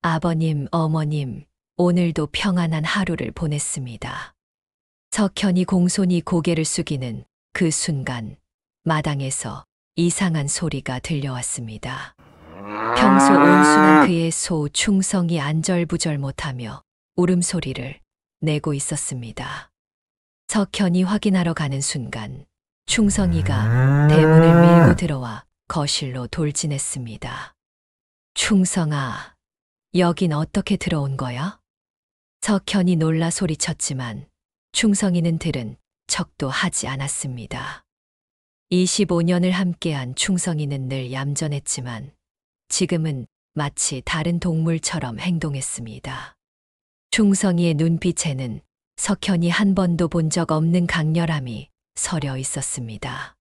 아버님, 어머님, 오늘도 평안한 하루를 보냈습니다. 석현이 공손히 고개를 숙이는 그 순간 마당에서 이상한 소리가 들려왔습니다. 평소 온순한 그의 소 충성이 안절부절 못하며 울음소리를 내고 있었습니다. 석현이 확인하러 가는 순간 충성이가 대문을 밀고 들어와 거실로 돌진했습니다. 충성아, 여긴 어떻게 들어온 거야? 석현이 놀라 소리쳤지만 충성이는 들은 척도 하지 않았습니다. 25년을 함께한 충성이는 늘 얌전했지만 지금은 마치 다른 동물처럼 행동했습니다. 충성이의 눈빛에는 석현이 한 번도 본 적 없는 강렬함이 서려 있었습니다.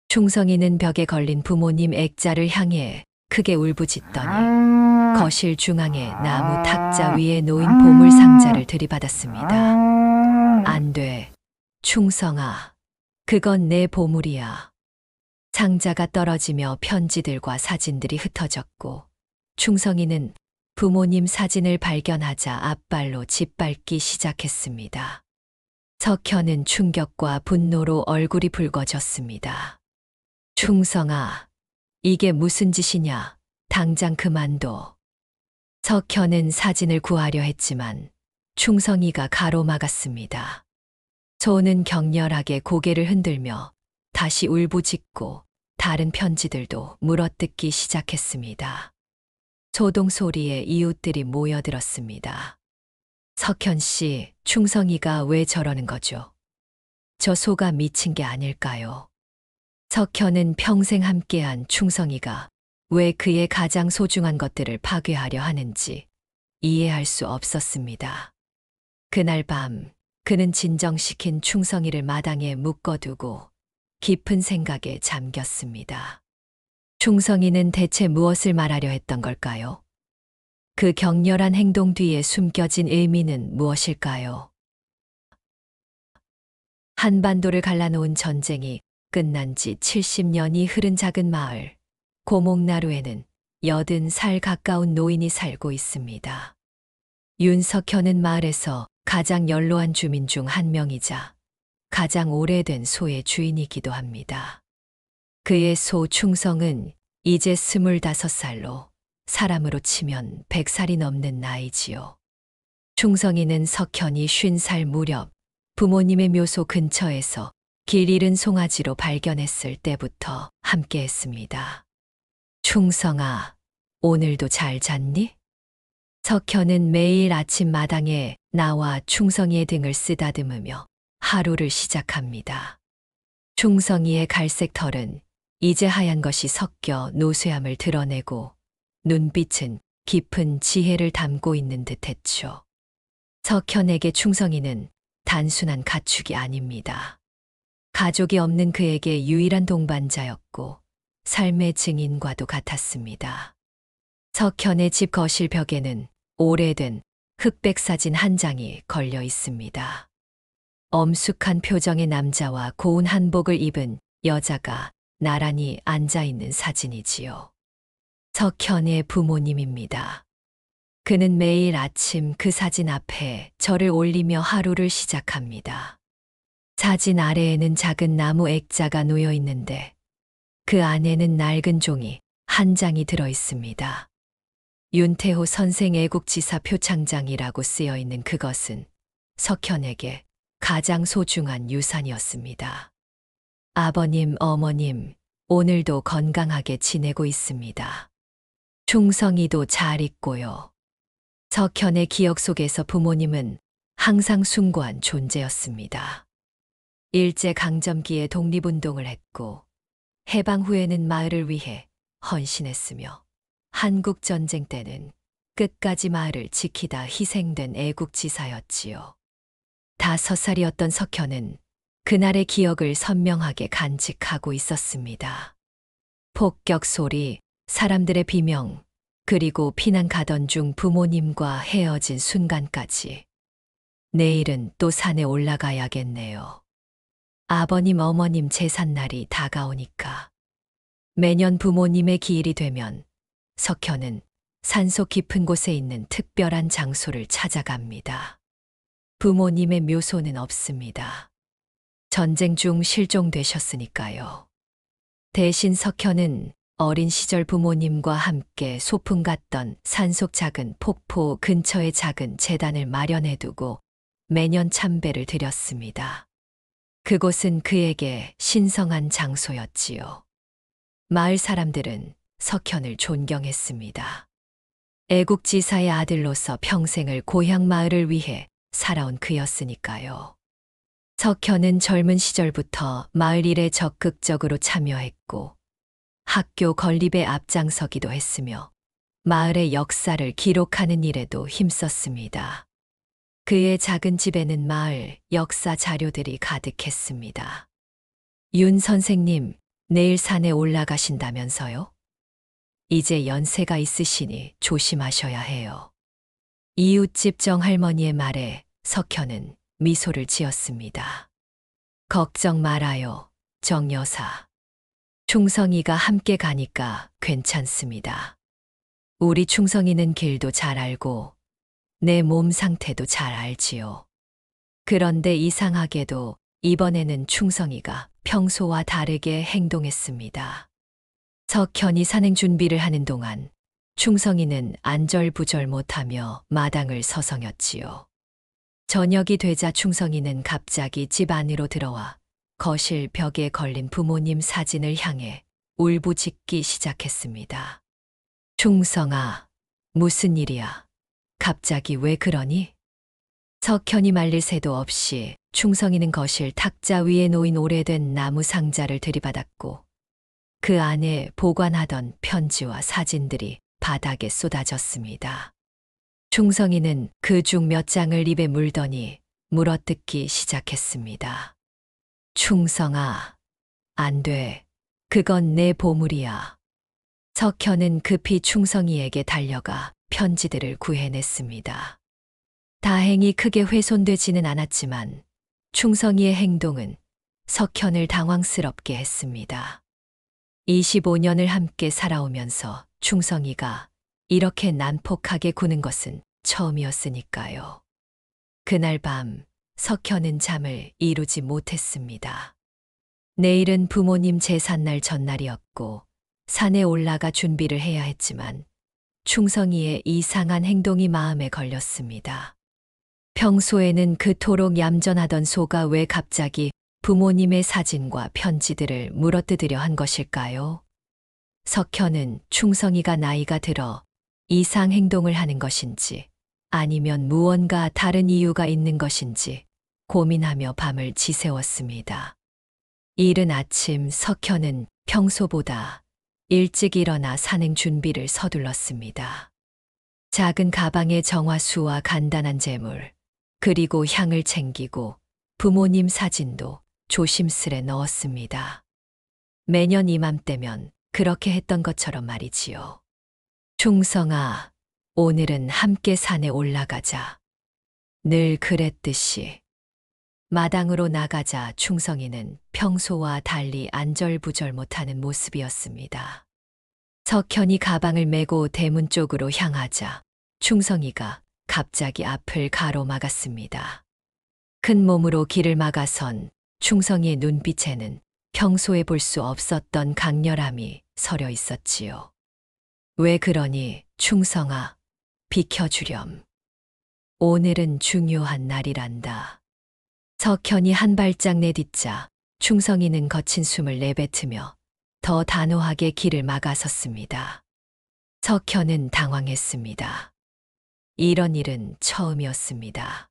충성이는 벽에 걸린 부모님 액자를 향해 크게 울부짖더니 거실 중앙의 나무 탁자 위에 놓인 보물 상자를 들이받았습니다. 안 돼, 충성아. 그건 내 보물이야. 상자가 떨어지며 편지들과 사진들이 흩어졌고 충성이는 부모님 사진을 발견하자 앞발로 짓밟기 시작했습니다. 석현은 충격과 분노로 얼굴이 붉어졌습니다. 충성아, 이게 무슨 짓이냐? 당장 그만둬. 석현은 사진을 구하려 했지만 충성이가 가로막았습니다. 소는 격렬하게 고개를 흔들며 다시 울부짖고 다른 편지들도 물어뜯기 시작했습니다. 소동 소리에 이웃들이 모여들었습니다. 석현 씨, 충성이가 왜 저러는 거죠? 저 소가 미친 게 아닐까요? 석현은 평생 함께한 충성이가 왜 그의 가장 소중한 것들을 파괴하려 하는지 이해할 수 없었습니다. 그날 밤 그는 진정시킨 충성이를 마당에 묶어두고 깊은 생각에 잠겼습니다. 충성이는 대체 무엇을 말하려 했던 걸까요? 그 격렬한 행동 뒤에 숨겨진 의미는 무엇일까요? 한반도를 갈라놓은 전쟁이 끝난 지 70년이 흐른 작은 마을 고목나루에는 80살 가까운 노인이 살고 있습니다. 윤석현은 마을에서 가장 연로한 주민 중 한 명이자 가장 오래된 소의 주인이기도 합니다. 그의 소 충성은 이제 25살로 사람으로 치면 100살이 넘는 나이지요. 충성이는 석현이 50살 무렵 부모님의 묘소 근처에서 길 잃은 송아지로 발견했을 때부터 함께했습니다. 충성아, 오늘도 잘 잤니? 석현은 매일 아침 마당에 나와 충성이의 등을 쓰다듬으며 하루를 시작합니다. 충성이의 갈색 털은 이제 하얀 것이 섞여 노쇠함을 드러내고 눈빛은 깊은 지혜를 담고 있는 듯했죠. 석현에게 충성이는 단순한 가축이 아닙니다. 가족이 없는 그에게 유일한 동반자였고 삶의 증인과도 같았습니다. 석현의 집 거실 벽에는 오래된 흑백 사진 한 장이 걸려 있습니다. 엄숙한 표정의 남자와 고운 한복을 입은 여자가 나란히 앉아 있는 사진이지요. 석현의 부모님입니다. 그는 매일 아침 그 사진 앞에 절을 올리며 하루를 시작합니다. 사진 아래에는 작은 나무 액자가 놓여 있는데 그 안에는 낡은 종이 한 장이 들어 있습니다. 윤태호 선생 애국지사 표창장이라고 쓰여 있는 그것은 석현에게 가장 소중한 유산이었습니다. 아버님, 어머님, 오늘도 건강하게 지내고 있습니다. 충성이도 잘 있고요. 석현의 기억 속에서 부모님은 항상 숭고한 존재였습니다. 일제강점기에 독립운동을 했고 해방 후에는 마을을 위해 헌신했으며 한국전쟁 때는 끝까지 마을을 지키다 희생된 애국지사였지요. 5살이었던 석현은 그날의 기억을 선명하게 간직하고 있었습니다. 폭격 소리, 사람들의 비명, 그리고 피난 가던 중 부모님과 헤어진 순간까지. 내일은 또 산에 올라가야겠네요. 아버님, 어머님 제삿날이 다가오니까. 매년 부모님의 기일이 되면 석현은 산속 깊은 곳에 있는 특별한 장소를 찾아갑니다. 부모님의 묘소는 없습니다. 전쟁 중 실종되셨으니까요. 대신 석현은 어린 시절 부모님과 함께 소풍 갔던 산속 작은 폭포 근처에 작은 제단을 마련해 두고 매년 참배를 드렸습니다. 그곳은 그에게 신성한 장소였지요. 마을 사람들은 석현을 존경했습니다. 애국지사의 아들로서 평생을 고향 마을을 위해 살아온 그였으니까요. 석현은 젊은 시절부터 마을 일에 적극적으로 참여했고 학교 건립에 앞장서기도 했으며 마을의 역사를 기록하는 일에도 힘썼습니다. 그의 작은 집에는 마을 역사 자료들이 가득했습니다. 윤 선생님, 내일 산에 올라가신다면서요? 이제 연세가 있으시니 조심하셔야 해요. 이웃집 정할머니의 말에 석현은 미소를 지었습니다. 걱정 말아요, 정 여사. 충성이가 함께 가니까 괜찮습니다. 우리 충성이는 길도 잘 알고 내 몸 상태도 잘 알지요. 그런데 이상하게도 이번에는 충성이가 평소와 다르게 행동했습니다. 석현이 산행 준비를 하는 동안 충성이는 안절부절 못하며 마당을 서성였지요. 저녁이 되자 충성이는 갑자기 집 안으로 들어와 거실 벽에 걸린 부모님 사진을 향해 울부짖기 시작했습니다. 충성아, 무슨 일이야? 갑자기 왜 그러니? 석현이 말릴 새도 없이 충성이는 거실 탁자 위에 놓인 오래된 나무 상자를 들이받았고 그 안에 보관하던 편지와 사진들이 바닥에 쏟아졌습니다. 충성이는 그 중 몇 장을 입에 물더니 물어뜯기 시작했습니다. 충성아, 안 돼. 그건 내 보물이야. 석현은 급히 충성이에게 달려가 편지들을 구해냈습니다. 다행히 크게 훼손되지는 않았지만 충성이의 행동은 석현을 당황스럽게 했습니다. 25년을 함께 살아오면서 충성이가 이렇게 난폭하게 구는 것은 처음이었으니까요. 그날 밤 석현은 잠을 이루지 못했습니다. 내일은 부모님 제삿날 전날이었고 산에 올라가 준비를 해야 했지만 충성이의 이상한 행동이 마음에 걸렸습니다. 평소에는 그토록 얌전하던 소가 왜 갑자기 부모님의 사진과 편지들을 물어뜯으려 한 것일까요? 석현은 충성이가 나이가 들어 이상 행동을 하는 것인지 아니면 무언가 다른 이유가 있는 것인지 고민하며 밤을 지새웠습니다. 이른 아침 석현은 평소보다 일찍 일어나 산행 준비를 서둘렀습니다. 작은 가방에 정화수와 간단한 재물, 그리고 향을 챙기고 부모님 사진도 조심스레 넣었습니다. 매년 이맘때면 그렇게 했던 것처럼 말이지요. 충성아, 오늘은 함께 산에 올라가자. 늘 그랬듯이. 마당으로 나가자 충성이는 평소와 달리 안절부절 못하는 모습이었습니다. 석현이 가방을 메고 대문 쪽으로 향하자 충성이가 갑자기 앞을 가로막았습니다. 큰 몸으로 길을 막아선 충성이의 눈빛에는 평소에 볼 수 없었던 강렬함이 서려 있었지요. 왜 그러니, 충성아, 비켜주렴. 오늘은 중요한 날이란다. 석현이 한 발짝 내딛자 충성이는 거친 숨을 내뱉으며 더 단호하게 길을 막아섰습니다. 석현은 당황했습니다. 이런 일은 처음이었습니다.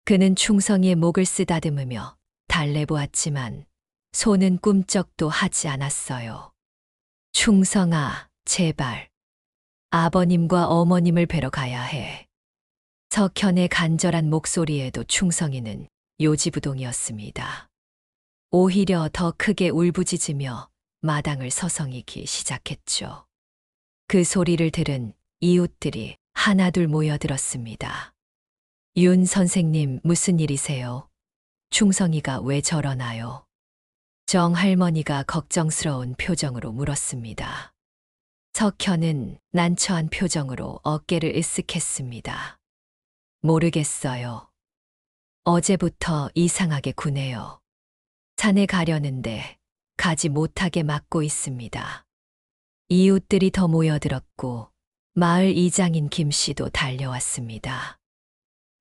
그는 충성이의 목을 쓰다듬으며 달래보았지만 손은 꿈쩍도 하지 않았어요. 충성아, 제발. 아버님과 어머님을 뵈러 가야 해. 석현의 간절한 목소리에도 충성이는 요지부동이었습니다. 오히려 더 크게 울부짖으며 마당을 서성이기 시작했죠. 그 소리를 들은 이웃들이 하나둘 모여들었습니다. 윤 선생님, 무슨 일이세요? 충성이가 왜 저러나요? 정 할머니가 걱정스러운 표정으로 물었습니다. 석현은 난처한 표정으로 어깨를 으쓱했습니다. 모르겠어요. 어제부터 이상하게 구네요. 산에 가려는데 가지 못하게 막고 있습니다. 이웃들이 더 모여들었고 마을 이장인 김 씨도 달려왔습니다.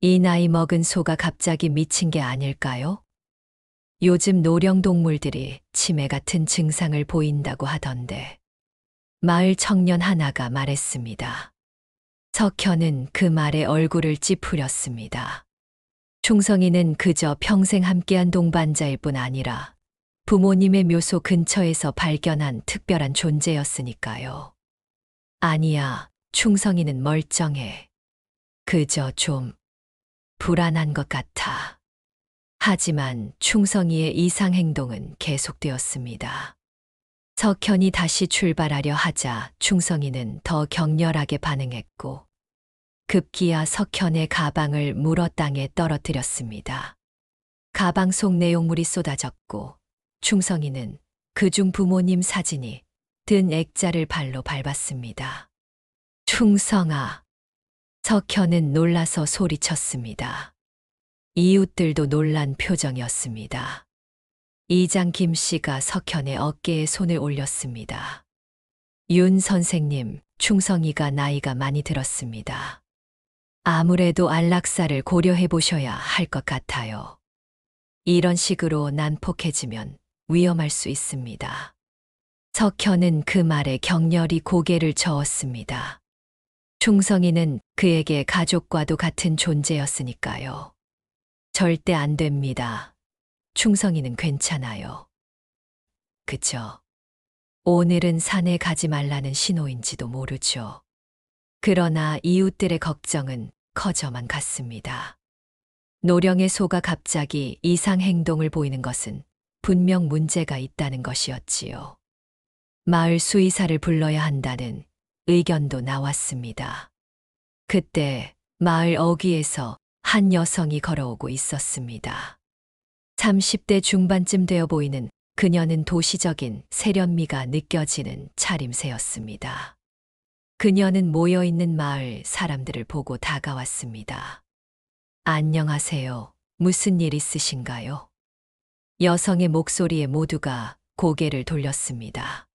이 나이 먹은 소가 갑자기 미친 게 아닐까요? 요즘 노령동물들이 치매 같은 증상을 보인다고 하던데. 마을 청년 하나가 말했습니다. 석현은 그 말에 얼굴을 찌푸렸습니다. 충성이는 그저 평생 함께한 동반자일 뿐 아니라 부모님의 묘소 근처에서 발견한 특별한 존재였으니까요. 아니야, 충성이는 멀쩡해. 그저 좀 불안한 것 같아. 하지만 충성이의 이상 행동은 계속되었습니다. 석현이 다시 출발하려 하자 충성이는 더 격렬하게 반응했고 급기야 석현의 가방을 물어 땅에 떨어뜨렸습니다. 가방 속 내용물이 쏟아졌고 충성이는 그중 부모님 사진이 든 액자를 발로 밟았습니다. 충성아! 석현은 놀라서 소리쳤습니다. 이웃들도 놀란 표정이었습니다. 이장 김 씨가 석현의 어깨에 손을 올렸습니다. 윤 선생님, 충성이가 나이가 많이 들었습니다. 아무래도 안락사를 고려해 보셔야 할 것 같아요. 이런 식으로 난폭해지면 위험할 수 있습니다. 석현은 그 말에 격렬히 고개를 저었습니다. 충성이는 그에게 가족과도 같은 존재였으니까요. 절대 안 됩니다. 충성이는 괜찮아요. 그쵸? 오늘은 산에 가지 말라는 신호인지도 모르죠. 그러나 이웃들의 걱정은 커져만 갔습니다. 노령의 소가 갑자기 이상 행동을 보이는 것은 분명 문제가 있다는 것이었지요. 마을 수의사를 불러야 한다는 의견도 나왔습니다. 그때 마을 어귀에서 한 여성이 걸어오고 있었습니다. 30대 중반쯤 되어 보이는 그녀는 도시적인 세련미가 느껴지는 차림새였습니다. 그녀는 모여있는 마을 사람들을 보고 다가왔습니다. 안녕하세요. 무슨 일 있으신가요? 여성의 목소리에 모두가 고개를 돌렸습니다.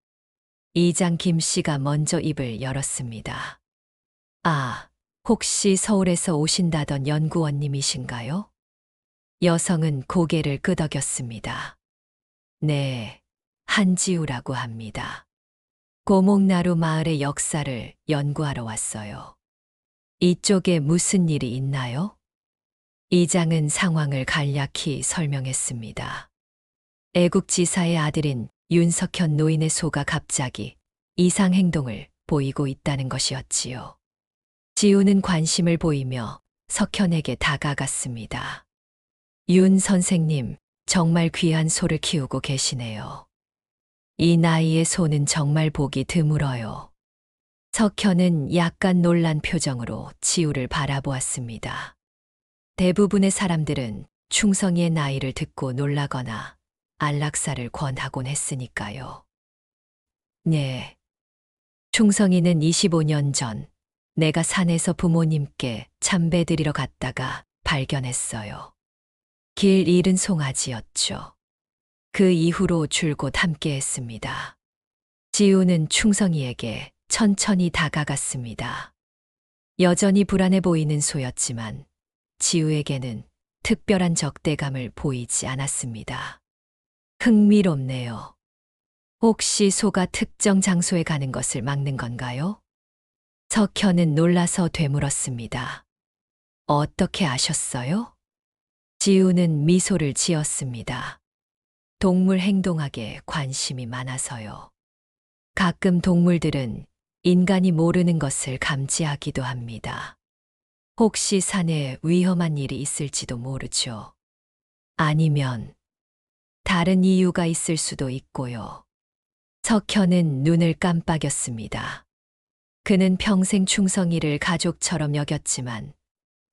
이장 김 씨가 먼저 입을 열었습니다. 아, 혹시 서울에서 오신다던 연구원님이신가요? 여성은 고개를 끄덕였습니다. 네, 한지우라고 합니다. 고목나루 마을의 역사를 연구하러 왔어요. 이쪽에 무슨 일이 있나요? 이장은 상황을 간략히 설명했습니다. 애국지사의 아들인 윤석현 노인의 소가 갑자기 이상 행동을 보이고 있다는 것이었지요. 지우는 관심을 보이며 석현에게 다가갔습니다. 윤 선생님, 정말 귀한 소를 키우고 계시네요. 이 나이의 소는 정말 보기 드물어요. 석현은 약간 놀란 표정으로 지우를 바라보았습니다. 대부분의 사람들은 충성이의 나이를 듣고 놀라거나 안락사를 권하곤 했으니까요. 네. 충성이는 25년 전 내가 산에서 부모님께 참배드리러 갔다가 발견했어요. 길 잃은 송아지였죠. 그 이후로 줄곧 함께했습니다. 지우는 충성이에게 천천히 다가갔습니다. 여전히 불안해 보이는 소였지만 지우에게는 특별한 적대감을 보이지 않았습니다. 흥미롭네요. 혹시 소가 특정 장소에 가는 것을 막는 건가요? 석현은 놀라서 되물었습니다. 어떻게 아셨어요? 지우는 미소를 지었습니다. 동물 행동학에 관심이 많아서요. 가끔 동물들은 인간이 모르는 것을 감지하기도 합니다. 혹시 산에 위험한 일이 있을지도 모르죠. 아니면 다른 이유가 있을 수도 있고요. 석현은 눈을 깜빡였습니다. 그는 평생 충성이를 가족처럼 여겼지만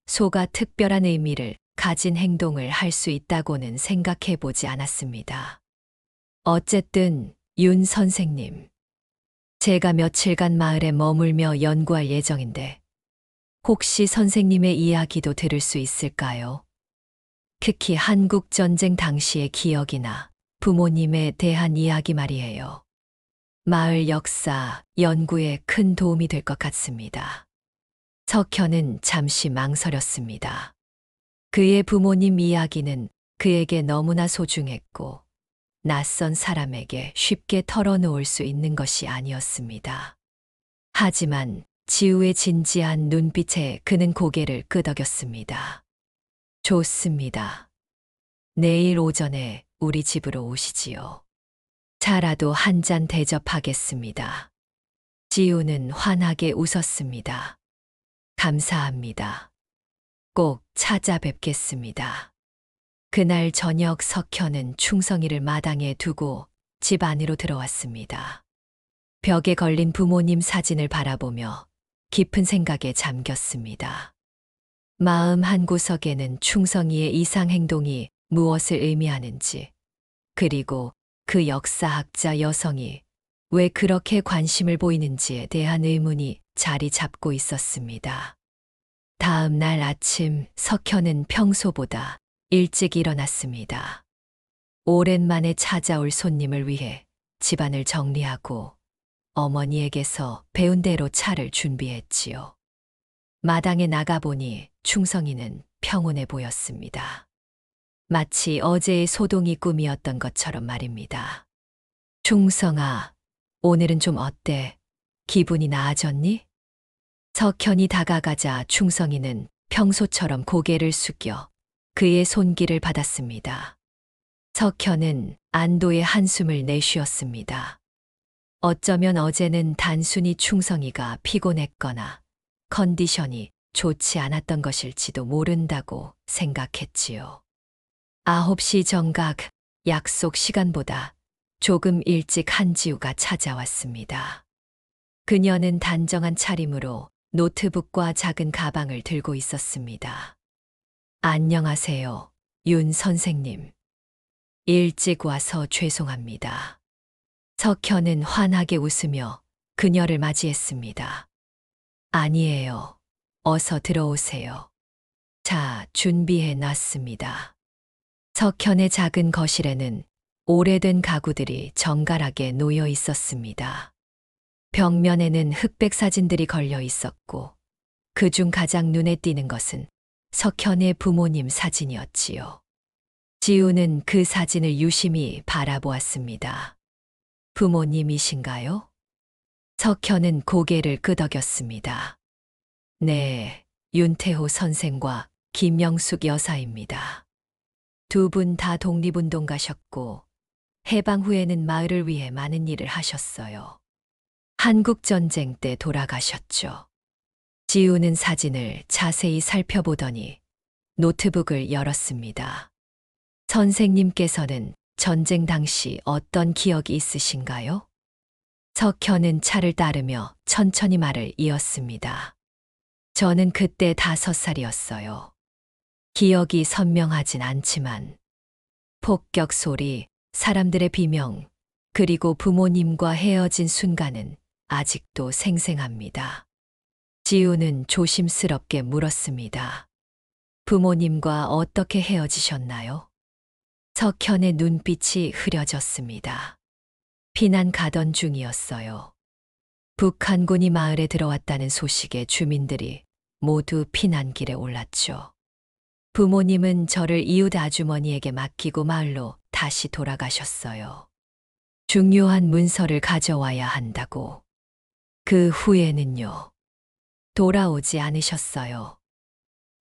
소가 특별한 의미를 가진 행동을 할 수 있다고는 생각해 보지 않았습니다. 어쨌든 윤 선생님, 제가 며칠간 마을에 머물며 연구할 예정인데 혹시 선생님의 이야기도 들을 수 있을까요? 특히 한국 전쟁 당시의 기억이나 부모님에 대한 이야기 말이에요. 마을 역사 연구에 큰 도움이 될 것 같습니다. 석현은 잠시 망설였습니다. 그의 부모님 이야기는 그에게 너무나 소중했고 낯선 사람에게 쉽게 털어놓을 수 있는 것이 아니었습니다. 하지만 지우의 진지한 눈빛에 그는 고개를 끄덕였습니다. 좋습니다. 내일 오전에 우리 집으로 오시지요. 차라도 한 잔 대접하겠습니다. 지우는 환하게 웃었습니다. 감사합니다. 꼭 찾아뵙겠습니다. 그날 저녁 석현은 충성이를 마당에 두고 집 안으로 들어왔습니다. 벽에 걸린 부모님 사진을 바라보며 깊은 생각에 잠겼습니다. 마음 한구석에는 충성이의 이상 행동이 무엇을 의미하는지, 그리고 그 역사학자 여성이 왜 그렇게 관심을 보이는지에 대한 의문이 자리 잡고 있었습니다. 다음 날 아침 석현은 평소보다 일찍 일어났습니다. 오랜만에 찾아올 손님을 위해 집안을 정리하고 어머니에게서 배운 대로 차를 준비했지요. 마당에 나가보니 충성이는 평온해 보였습니다. 마치 어제의 소동이 꿈이었던 것처럼 말입니다. 충성아, 오늘은 좀 어때? 기분이 나아졌니? 석현이 다가가자 충성이는 평소처럼 고개를 숙여 그의 손길을 받았습니다. 석현은 안도의 한숨을 내쉬었습니다. 어쩌면 어제는 단순히 충성이가 피곤했거나 컨디션이 좋지 않았던 것일지도 모른다고 생각했지요. 9시 정각 약속 시간보다 조금 일찍 한지우가 찾아왔습니다. 그녀는 단정한 차림으로 노트북과 작은 가방을 들고 있었습니다. 안녕하세요, 윤 선생님. 일찍 와서 죄송합니다. 석현은 환하게 웃으며 그녀를 맞이했습니다. 아니에요. 어서 들어오세요. 자, 준비해 놨습니다. 석현의 작은 거실에는 오래된 가구들이 정갈하게 놓여 있었습니다. 벽면에는 흑백 사진들이 걸려 있었고 그중 가장 눈에 띄는 것은 석현의 부모님 사진이었지요. 지우는 그 사진을 유심히 바라보았습니다. 부모님이신가요? 석현은 고개를 끄덕였습니다. 네, 윤태호 선생과 김영숙 여사입니다. 두 분 다 독립운동 가셨고 해방 후에는 마을을 위해 많은 일을 하셨어요. 한국전쟁 때 돌아가셨죠. 지우는 사진을 자세히 살펴보더니 노트북을 열었습니다. 선생님께서는 전쟁 당시 어떤 기억이 있으신가요? 석현은 차를 따르며 천천히 말을 이었습니다. 저는 그때 5살이었어요. 기억이 선명하진 않지만 폭격 소리, 사람들의 비명, 그리고 부모님과 헤어진 순간은 아직도 생생합니다. 지우는 조심스럽게 물었습니다. 부모님과 어떻게 헤어지셨나요? 석현의 눈빛이 흐려졌습니다. 피난 가던 중이었어요. 북한군이 마을에 들어왔다는 소식에 주민들이 모두 피난길에 올랐죠. 부모님은 저를 이웃 아주머니에게 맡기고 마을로 다시 돌아가셨어요. 중요한 문서를 가져와야 한다고. 그 후에는요. 돌아오지 않으셨어요.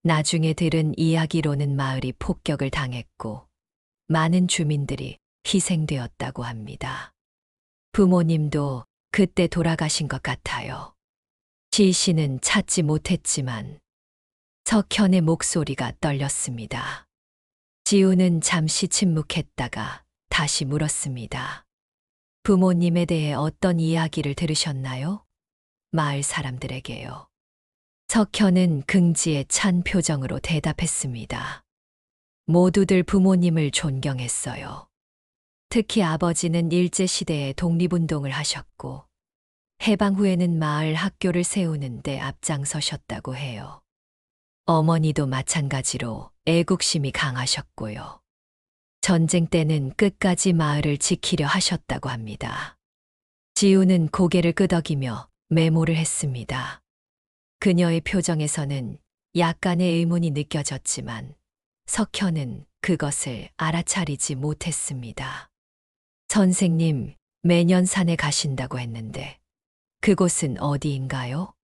나중에 들은 이야기로는 마을이 폭격을 당했고 많은 주민들이 희생되었다고 합니다. 부모님도 그때 돌아가신 것 같아요. 시신은 찾지 못했지만 석현의 목소리가 떨렸습니다. 지우는 잠시 침묵했다가 다시 물었습니다. 부모님에 대해 어떤 이야기를 들으셨나요? 마을 사람들에게요. 석현은 긍지에 찬 표정으로 대답했습니다. 모두들 부모님을 존경했어요. 특히 아버지는 일제시대에 독립운동을 하셨고 해방 후에는 마을 학교를 세우는데 앞장서셨다고 해요. 어머니도 마찬가지로 애국심이 강하셨고요. 전쟁 때는 끝까지 마을을 지키려 하셨다고 합니다. 지우는 고개를 끄덕이며 메모를 했습니다. 그녀의 표정에서는 약간의 의문이 느껴졌지만 석현은 그것을 알아차리지 못했습니다. 선생님, 매년 산에 가신다고 했는데 그곳은 어디인가요?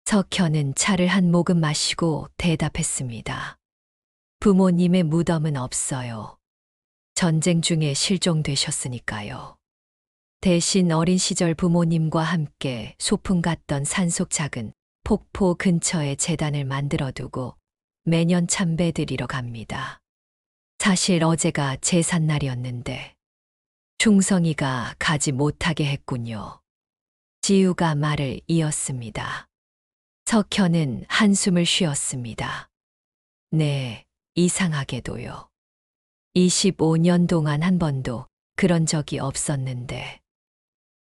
석현은 차를 한 모금 마시고 대답했습니다. 부모님의 무덤은 없어요. 전쟁 중에 실종되셨으니까요. 대신 어린 시절 부모님과 함께 소풍 갔던 산속 작은 폭포 근처에 제단을 만들어 두고 매년 참배 드리러 갑니다. 사실 어제가 제삿날이었는데 충성이가 가지 못하게 했군요. 지우가 말을 이었습니다. 석현은 한숨을 쉬었습니다. 네, 이상하게도요. 25년 동안 한 번도 그런 적이 없었는데.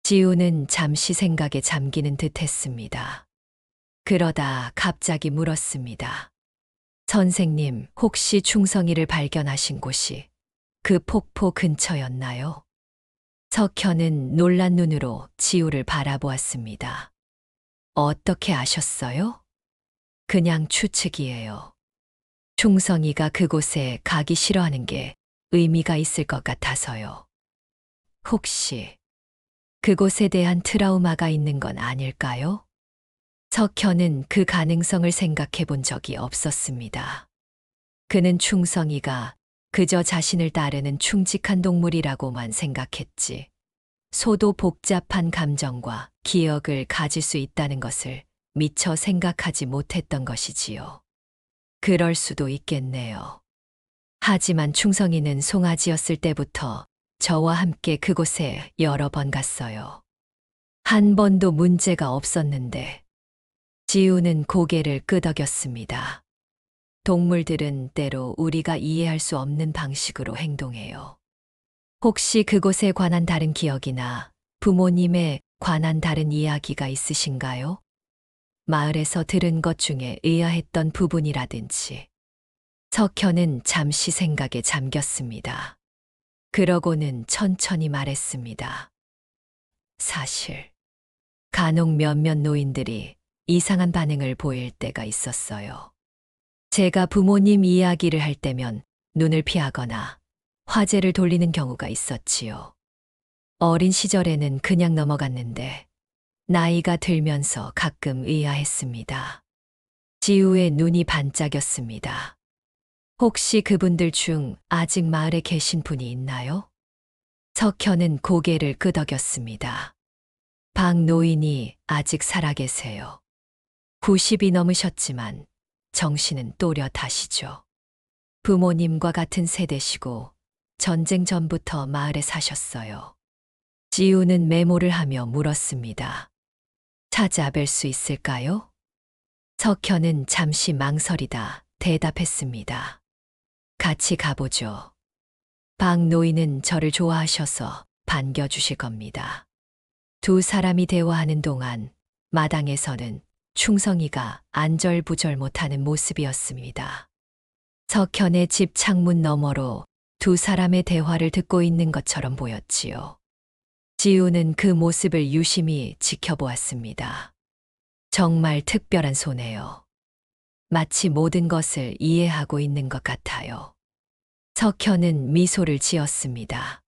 지우는 잠시 생각에 잠기는 듯 했습니다. 그러다 갑자기 물었습니다. 선생님, 혹시 충성이를 발견하신 곳이 그 폭포 근처였나요? 석현은 놀란 눈으로 지우를 바라보았습니다. 어떻게 아셨어요? 그냥 추측이에요. 충성이가 그곳에 가기 싫어하는 게 의미가 있을 것 같아서요. 혹시 그곳에 대한 트라우마가 있는 건 아닐까요? 석현은 그 가능성을 생각해 본 적이 없었습니다. 그는 충성이가 그저 자신을 따르는 충직한 동물이라고만 생각했지. 소도 복잡한 감정과 기억을 가질 수 있다는 것을 미처 생각하지 못했던 것이지요. 그럴 수도 있겠네요. 하지만 충성이는 송아지였을 때부터 저와 함께 그곳에 여러 번 갔어요. 한 번도 문제가 없었는데. 지우는 고개를 끄덕였습니다. 동물들은 때로 우리가 이해할 수 없는 방식으로 행동해요. 혹시 그곳에 관한 다른 기억이나 부모님에 관한 다른 이야기가 있으신가요? 마을에서 들은 것 중에 의아했던 부분이라든지. 석현은 잠시 생각에 잠겼습니다. 그러고는 천천히 말했습니다. 사실, 간혹 몇몇 노인들이 이상한 반응을 보일 때가 있었어요. 제가 부모님 이야기를 할 때면 눈을 피하거나 화제를 돌리는 경우가 있었지요. 어린 시절에는 그냥 넘어갔는데 나이가 들면서 가끔 의아했습니다. 지우의 눈이 반짝였습니다. 혹시 그분들 중 아직 마을에 계신 분이 있나요? 석현은 고개를 끄덕였습니다. 박 노인이 아직 살아계세요. 90이 넘으셨지만 정신은 또렷하시죠. 부모님과 같은 세대시고 전쟁 전부터 마을에 사셨어요. 지우는 메모를 하며 물었습니다. 찾아뵐 수 있을까요? 석현은 잠시 망설이다 대답했습니다. 같이 가보죠. 박 노인은 저를 좋아하셔서 반겨주실 겁니다. 두 사람이 대화하는 동안 마당에서는 충성이가 안절부절 못하는 모습이었습니다. 석현의 집 창문 너머로 두 사람의 대화를 듣고 있는 것처럼 보였지요. 지우는 그 모습을 유심히 지켜보았습니다. 정말 특별한 소네요. 마치 모든 것을 이해하고 있는 것 같아요. 석현은 미소를 지었습니다.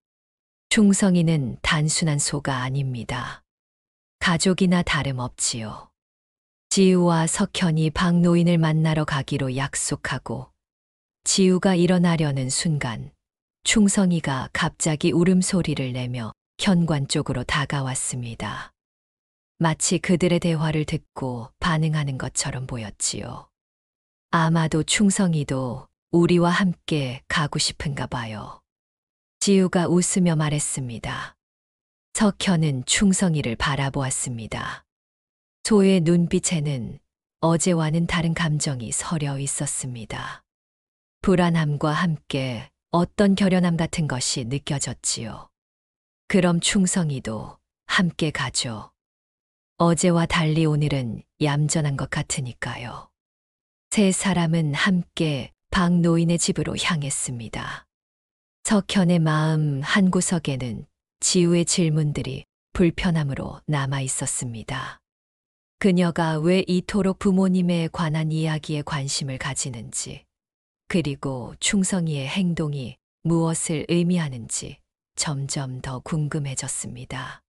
충성이는 단순한 소가 아닙니다. 가족이나 다름없지요. 지우와 석현이 박 노인을 만나러 가기로 약속하고 지우가 일어나려는 순간 충성이가 갑자기 울음소리를 내며 현관 쪽으로 다가왔습니다. 마치 그들의 대화를 듣고 반응하는 것처럼 보였지요. 아마도 충성이도 우리와 함께 가고 싶은가 봐요. 지우가 웃으며 말했습니다. 석현은 충성이를 바라보았습니다. 소의 눈빛에는 어제와는 다른 감정이 서려 있었습니다. 불안함과 함께 어떤 결연함 같은 것이 느껴졌지요. 그럼 충성이도 함께 가죠. 어제와 달리 오늘은 얌전한 것 같으니까요. 세 사람은 함께 박 노인의 집으로 향했습니다. 석현의 마음 한구석에는 지우의 질문들이 불편함으로 남아 있었습니다. 그녀가 왜 이토록 부모님에 관한 이야기에 관심을 가지는지, 그리고 충성이의 행동이 무엇을 의미하는지 점점 더 궁금해졌습니다.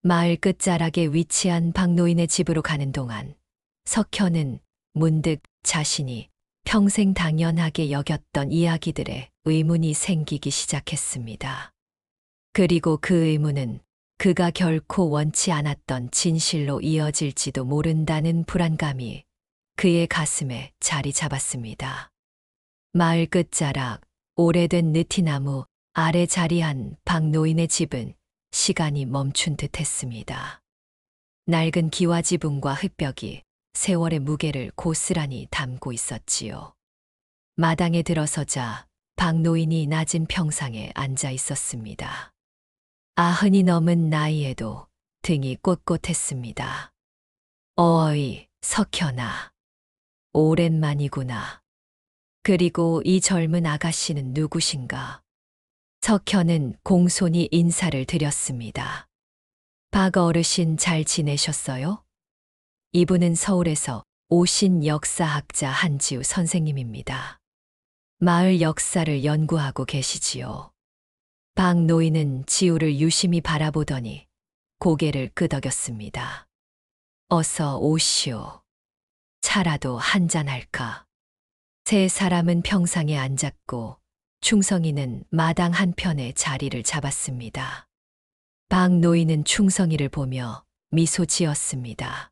마을 끝자락에 위치한 박노인의 집으로 가는 동안 석현은 문득 자신이 평생 당연하게 여겼던 이야기들에 의문이 생기기 시작했습니다. 그리고 그 의문은 그가 결코 원치 않았던 진실로 이어질지도 모른다는 불안감이 그의 가슴에 자리 잡았습니다. 마을 끝자락 오래된 느티나무 아래 자리한 박노인의 집은 시간이 멈춘 듯 했습니다. 낡은 기와 지붕과 흙벽이 세월의 무게를 고스란히 담고 있었지요. 마당에 들어서자 박노인이 낮은 평상에 앉아 있었습니다. 아흔이 넘은 나이에도 등이 꼿꼿했습니다. 어이, 석현아. 오랜만이구나. 그리고 이 젊은 아가씨는 누구신가? 석현은 공손히 인사를 드렸습니다. 박 어르신 잘 지내셨어요? 이분은 서울에서 오신 역사학자 한지우 선생님입니다. 마을 역사를 연구하고 계시지요. 박 노인은 지우를 유심히 바라보더니 고개를 끄덕였습니다. 어서 오시오. 차라도 한잔할까? 세 사람은 평상에 앉았고 충성이는 마당 한편에 자리를 잡았습니다. 박 노인은 충성이를 보며 미소 지었습니다.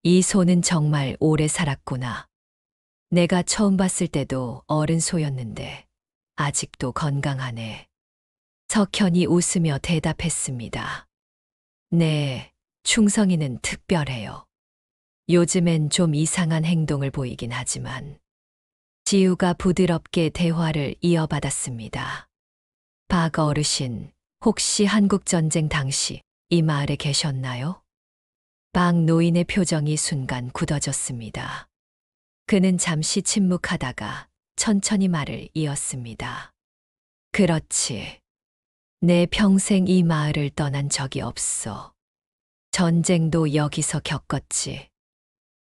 이 소는 정말 오래 살았구나. 내가 처음 봤을 때도 어른 소였는데 아직도 건강하네. 석현이 웃으며 대답했습니다. 네, 충성이는 특별해요. 요즘엔 좀 이상한 행동을 보이긴 하지만. 지우가 부드럽게 대화를 이어받았습니다. 박 어르신, 혹시 한국전쟁 당시 이 마을에 계셨나요? 박 노인의 표정이 순간 굳어졌습니다. 그는 잠시 침묵하다가 천천히 말을 이었습니다. 그렇지. 내 평생 이 마을을 떠난 적이 없어. 전쟁도 여기서 겪었지.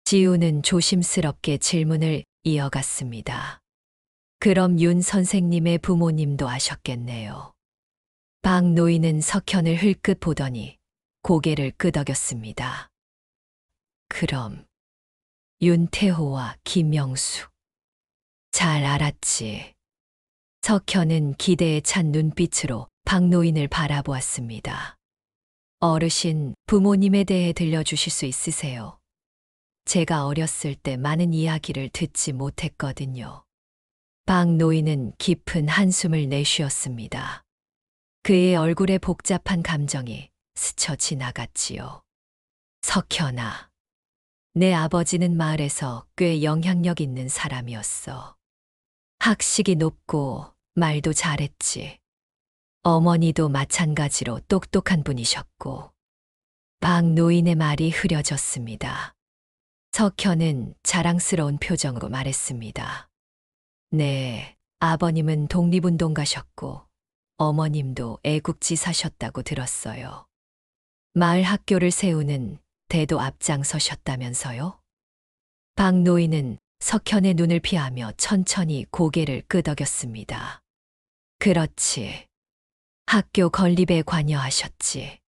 지우는 조심스럽게 질문을 이어갔습니다. 그럼 윤 선생님의 부모님도 아셨겠네요. 박 노인은 석현을 흘끗 보더니 고개를 끄덕였습니다. 그럼 윤태호와 김영숙. 잘 알았지. 석현은 기대에 찬 눈빛으로 박 노인을 바라보았습니다. 어르신, 부모님에 대해 들려주실 수 있으세요? 제가 어렸을 때 많은 이야기를 듣지 못했거든요. 박 노인은 깊은 한숨을 내쉬었습니다. 그의 얼굴에 복잡한 감정이 스쳐 지나갔지요. 석현아, 내 아버지는 마을에서 꽤 영향력 있는 사람이었어. 학식이 높고 말도 잘했지. 어머니도 마찬가지로 똑똑한 분이셨고. 박 노인의 말이 흐려졌습니다. 석현은 자랑스러운 표정으로 말했습니다. 네, 아버님은 독립운동가셨고 어머님도 애국지사셨다고 들었어요. 마을 학교를 세우는 대도 앞장서셨다면서요? 박 노인은 석현의 눈을 피하며 천천히 고개를 끄덕였습니다. 그렇지. 학교 건립에 관여하셨지.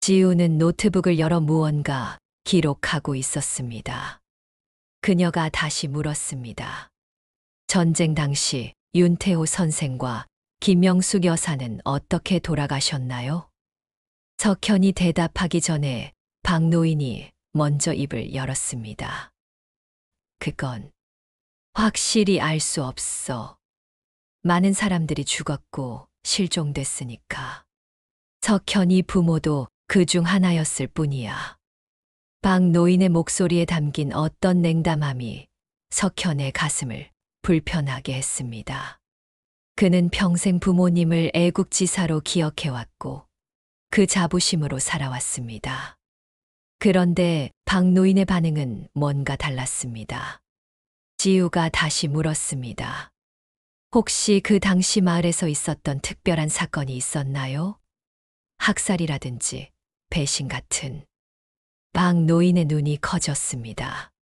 지우는 노트북을 열어 무언가 기록하고 있었습니다. 그녀가 다시 물었습니다. 전쟁 당시 윤태호 선생과 김영숙 여사는 어떻게 돌아가셨나요? 석현이 대답하기 전에 박 노인이 먼저 입을 열었습니다. 그건 확실히 알 수 없어. 많은 사람들이 죽었고 실종됐으니까. 석현이 부모도 그중 하나였을 뿐이야. 박 노인의 목소리에 담긴 어떤 냉담함이 석현의 가슴을 불편하게 했습니다. 그는 평생 부모님을 애국지사로 기억해왔고 그 자부심으로 살아왔습니다. 그런데 박 노인의 반응은 뭔가 달랐습니다. 지우가 다시 물었습니다. 혹시 그 당시 마을에서 있었던 특별한 사건이 있었나요? 학살이라든지 배신 같은. 박 노인의 눈이 커졌습니다.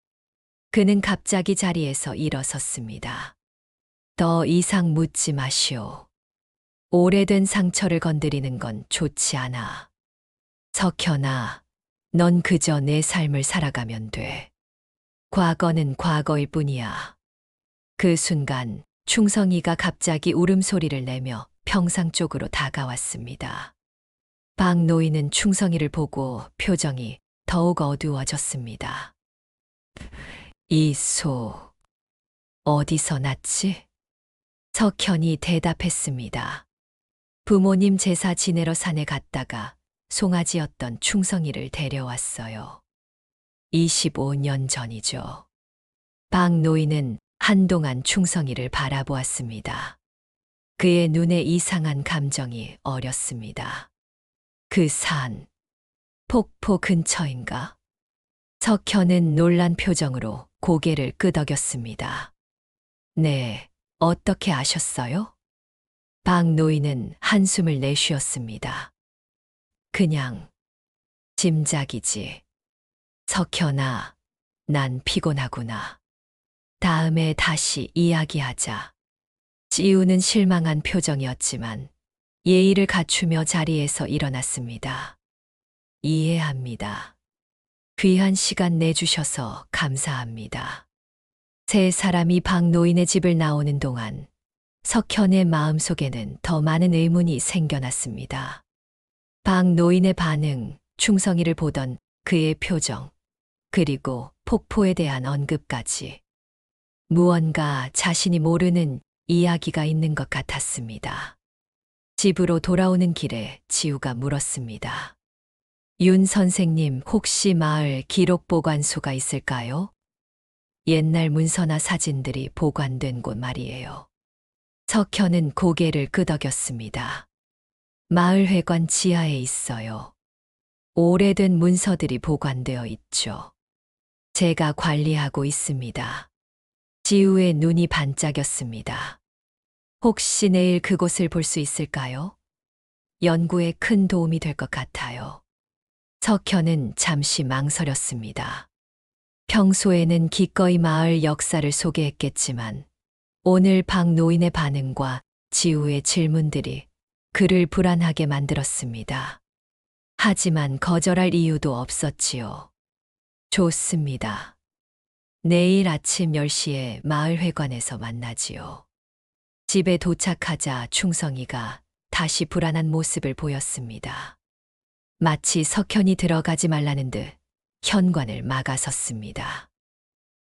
그는 갑자기 자리에서 일어섰습니다. 더 이상 묻지 마시오. 오래된 상처를 건드리는 건 좋지 않아. 석현아, 넌 그저 내 삶을 살아가면 돼. 과거는 과거일 뿐이야. 그 순간 충성이가 갑자기 울음소리를 내며 평상 쪽으로 다가왔습니다. 박 노인은 충성이를 보고 표정이 더욱 어두워졌습니다. 이 소, 어디서 났지? 석현이 대답했습니다. 부모님 제사 지내러 산에 갔다가 송아지였던 충성이를 데려왔어요. 25년 전이죠. 박 노인은 한동안 충성이를 바라보았습니다. 그의 눈에 이상한 감정이 어렸습니다. 그 산, 폭포 근처인가? 석현은 놀란 표정으로 고개를 끄덕였습니다. 네, 어떻게 아셨어요? 박 노인은 한숨을 내쉬었습니다. 그냥 짐작이지. 석현아, 난 피곤하구나. 다음에 다시 이야기하자. 지우는 실망한 표정이었지만 예의를 갖추며 자리에서 일어났습니다. 이해합니다. 귀한 시간 내주셔서 감사합니다. 세 사람이 박 노인의 집을 나오는 동안 석현의 마음속에는 더 많은 의문이 생겨났습니다. 박 노인의 반응, 충성이를 보던 그의 표정, 그리고 폭포에 대한 언급까지. 무언가 자신이 모르는 이야기가 있는 것 같았습니다. 집으로 돌아오는 길에 지우가 물었습니다. 윤 선생님, 혹시 마을 기록 보관소가 있을까요? 옛날 문서나 사진들이 보관된 곳 말이에요. 석현은 고개를 끄덕였습니다. 마을회관 지하에 있어요. 오래된 문서들이 보관되어 있죠. 제가 관리하고 있습니다. 지우의 눈이 반짝였습니다. 혹시 내일 그곳을 볼 수 있을까요? 연구에 큰 도움이 될 것 같아요. 석현은 잠시 망설였습니다. 평소에는 기꺼이 마을 역사를 소개했겠지만 오늘 박 노인의 반응과 지우의 질문들이 그를 불안하게 만들었습니다. 하지만 거절할 이유도 없었지요. 좋습니다. 내일 아침 10시에 마을회관에서 만나지요. 집에 도착하자 충성이가 다시 불안한 모습을 보였습니다. 마치 석현이 들어가지 말라는 듯 현관을 막아섰습니다.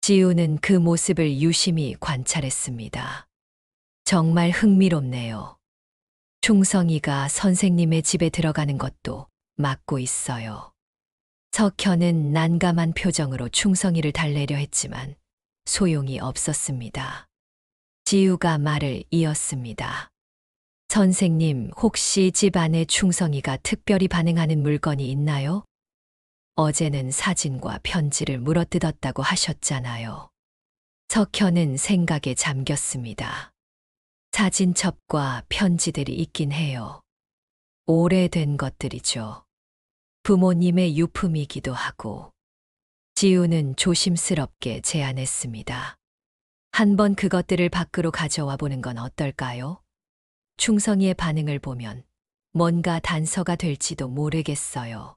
지우는 그 모습을 유심히 관찰했습니다. 정말 흥미롭네요. 충성이가 선생님의 집에 들어가는 것도 막고 있어요. 석현은 난감한 표정으로 충성이를 달래려 했지만 소용이 없었습니다. 지우가 말을 이었습니다. 선생님, 혹시 집 안에 충성이가 특별히 반응하는 물건이 있나요? 어제는 사진과 편지를 물어뜯었다고 하셨잖아요. 석현은 생각에 잠겼습니다. 사진첩과 편지들이 있긴 해요. 오래된 것들이죠. 부모님의 유품이기도 하고. 지우는 조심스럽게 제안했습니다. 한번 그것들을 밖으로 가져와 보는 건 어떨까요? 충성이의 반응을 보면 뭔가 단서가 될지도 모르겠어요.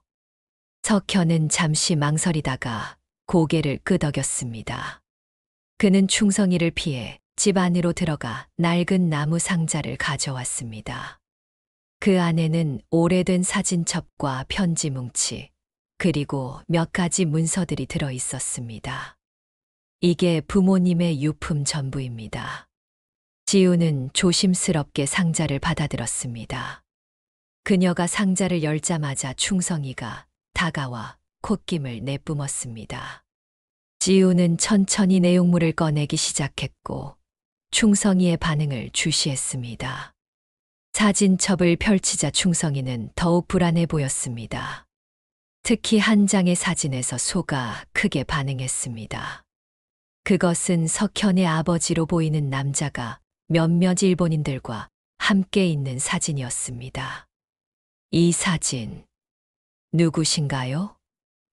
석현은 잠시 망설이다가 고개를 끄덕였습니다. 그는 충성이를 피해 집 안으로 들어가 낡은 나무 상자를 가져왔습니다. 그 안에는 오래된 사진첩과 편지 뭉치, 그리고 몇 가지 문서들이 들어 있었습니다. 이게 부모님의 유품 전부입니다. 지우는 조심스럽게 상자를 받아들었습니다. 그녀가 상자를 열자마자 충성이가 다가와 콧김을 내뿜었습니다. 지우는 천천히 내용물을 꺼내기 시작했고 충성이의 반응을 주시했습니다. 사진첩을 펼치자 충성이는 더욱 불안해 보였습니다. 특히 한 장의 사진에서 소가 크게 반응했습니다. 그것은 석현의 아버지로 보이는 남자가 몇몇 일본인들과 함께 있는 사진이었습니다. 이 사진, 누구신가요?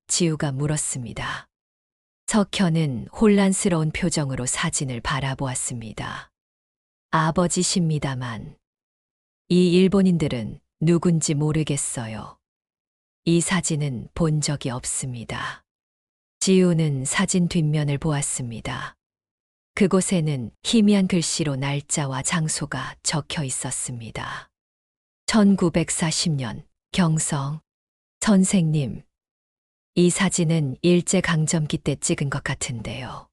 지우가 물었습니다. 석현은 혼란스러운 표정으로 사진을 바라보았습니다. 아버지십니다만, 이 일본인들은 누군지 모르겠어요. 이 사진은 본 적이 없습니다. 지우는 사진 뒷면을 보았습니다. 그곳에는 희미한 글씨로 날짜와 장소가 적혀 있었습니다. 1940년 경성. 선생님, 이 사진은 일제강점기 때 찍은 것 같은데요.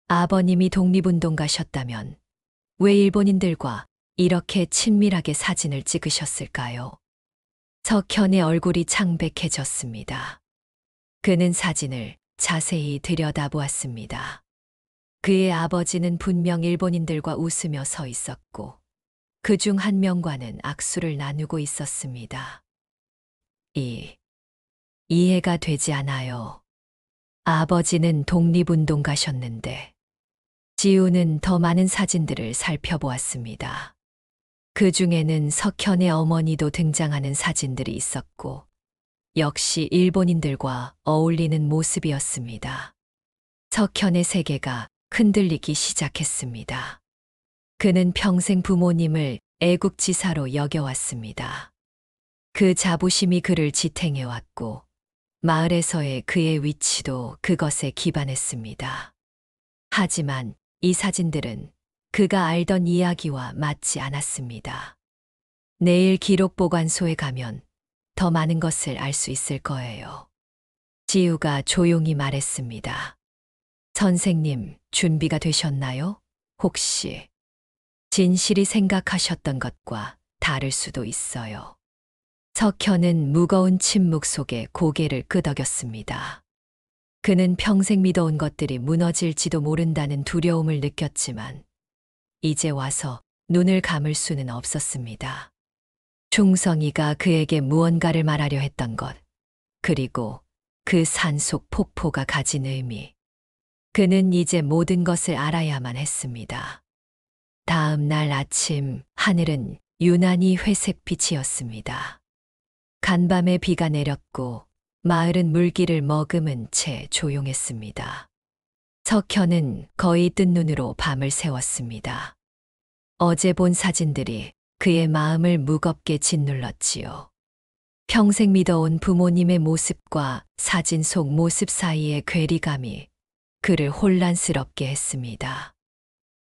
아버님이 독립운동 가셨다면 왜 일본인들과 이렇게 친밀하게 사진을 찍으셨을까요? 석현의 얼굴이 창백해졌습니다. 그는 사진을 자세히 들여다보았습니다. 그의 아버지는 분명 일본인들과 웃으며 서 있었고 그 중 한 명과는 악수를 나누고 있었습니다. 이해가 되지 않아요. 아버지는 독립운동 가셨는데 지우는 더 많은 사진들을 살펴보았습니다. 그 중에는 석현의 어머니도 등장하는 사진들이 있었고 역시 일본인들과 어울리는 모습이었습니다. 석현의 세계가 흔들리기 시작했습니다. 그는 평생 부모님을 애국지사로 여겨왔습니다. 그 자부심이 그를 지탱해왔고 마을에서의 그의 위치도 그것에 기반했습니다. 하지만 이 사진들은 그가 알던 이야기와 맞지 않았습니다. 내일 기록보관소에 가면 더 많은 것을 알 수 있을 거예요. 지우가 조용히 말했습니다. 선생님, 준비가 되셨나요? 혹시 진실이 생각하셨던 것과 다를 수도 있어요. 석현은 무거운 침묵 속에 고개를 끄덕였습니다. 그는 평생 믿어온 것들이 무너질지도 모른다는 두려움을 느꼈지만 이제 와서 눈을 감을 수는 없었습니다. 충성이가 그에게 무언가를 말하려 했던 것, 그리고 그 산속 폭포가 가진 의미. 그는 이제 모든 것을 알아야만 했습니다. 다음 날 아침 하늘은 유난히 회색빛이었습니다. 간밤에 비가 내렸고 마을은 물기를 머금은 채 조용했습니다. 석현은 거의 뜬 눈으로 밤을 새웠습니다. 어제 본 사진들이 그의 마음을 무겁게 짓눌렀지요. 평생 믿어온 부모님의 모습과 사진 속 모습 사이의 괴리감이 그를 혼란스럽게 했습니다.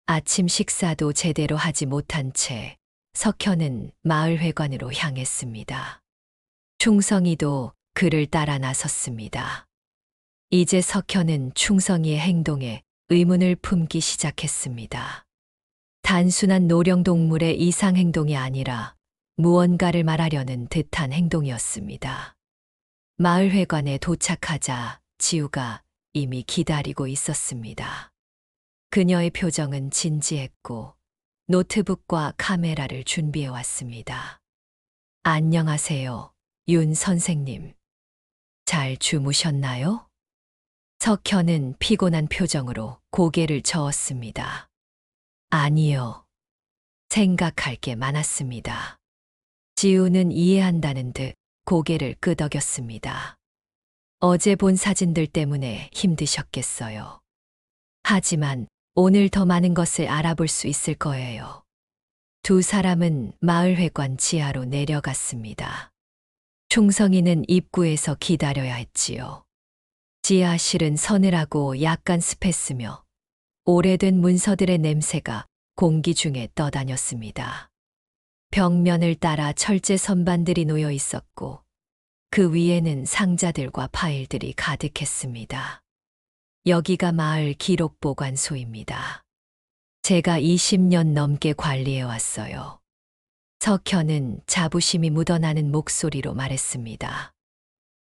아침 식사도 제대로 하지 못한 채 석현은 마을회관으로 향했습니다. 충성이도 그를 따라 나섰습니다. 이제 석현은 충성이의 행동에 의문을 품기 시작했습니다. 단순한 노령동물의 이상 행동이 아니라 무언가를 말하려는 듯한 행동이었습니다. 마을회관에 도착하자 지우가 이미 기다리고 있었습니다. 그녀의 표정은 진지했고 노트북과 카메라를 준비해 왔습니다. 안녕하세요, 윤 선생님. 잘 주무셨나요? 석현은 피곤한 표정으로 고개를 저었습니다. 아니요. 생각할 게 많았습니다. 지우는 이해한다는 듯 고개를 끄덕였습니다. 어제 본 사진들 때문에 힘드셨겠어요. 하지만 오늘 더 많은 것을 알아볼 수 있을 거예요. 두 사람은 마을회관 지하로 내려갔습니다. 충성이는 입구에서 기다려야 했지요. 지하실은 서늘하고 약간 습했으며 오래된 문서들의 냄새가 공기 중에 떠다녔습니다. 벽면을 따라 철제 선반들이 놓여 있었고 그 위에는 상자들과 파일들이 가득했습니다. 여기가 마을 기록보관소입니다. 제가 20년 넘게 관리해 왔어요. 석현은 자부심이 묻어나는 목소리로 말했습니다.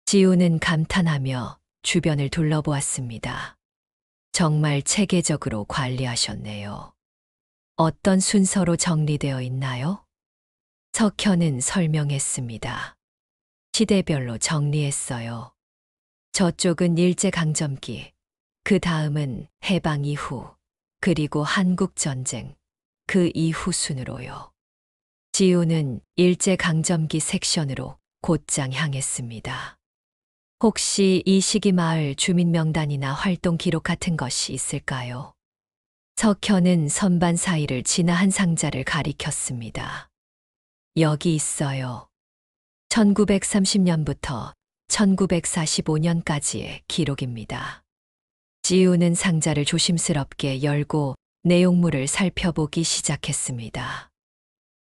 지우는 감탄하며 주변을 둘러보았습니다. 정말 체계적으로 관리하셨네요. 어떤 순서로 정리되어 있나요? 석현은 설명했습니다. 시대별로 정리했어요. 저쪽은 일제강점기, 그 다음은 해방 이후, 그리고 한국전쟁, 그 이후 순으로요. 지우는 일제강점기 섹션으로 곧장 향했습니다. 혹시 이 시기 마을 주민 명단이나 활동 기록 같은 것이 있을까요? 석현은 선반 사이를 지나 한 상자를 가리켰습니다. 여기 있어요. 1930년부터 1945년까지의 기록입니다. 지우는 상자를 조심스럽게 열고 내용물을 살펴보기 시작했습니다.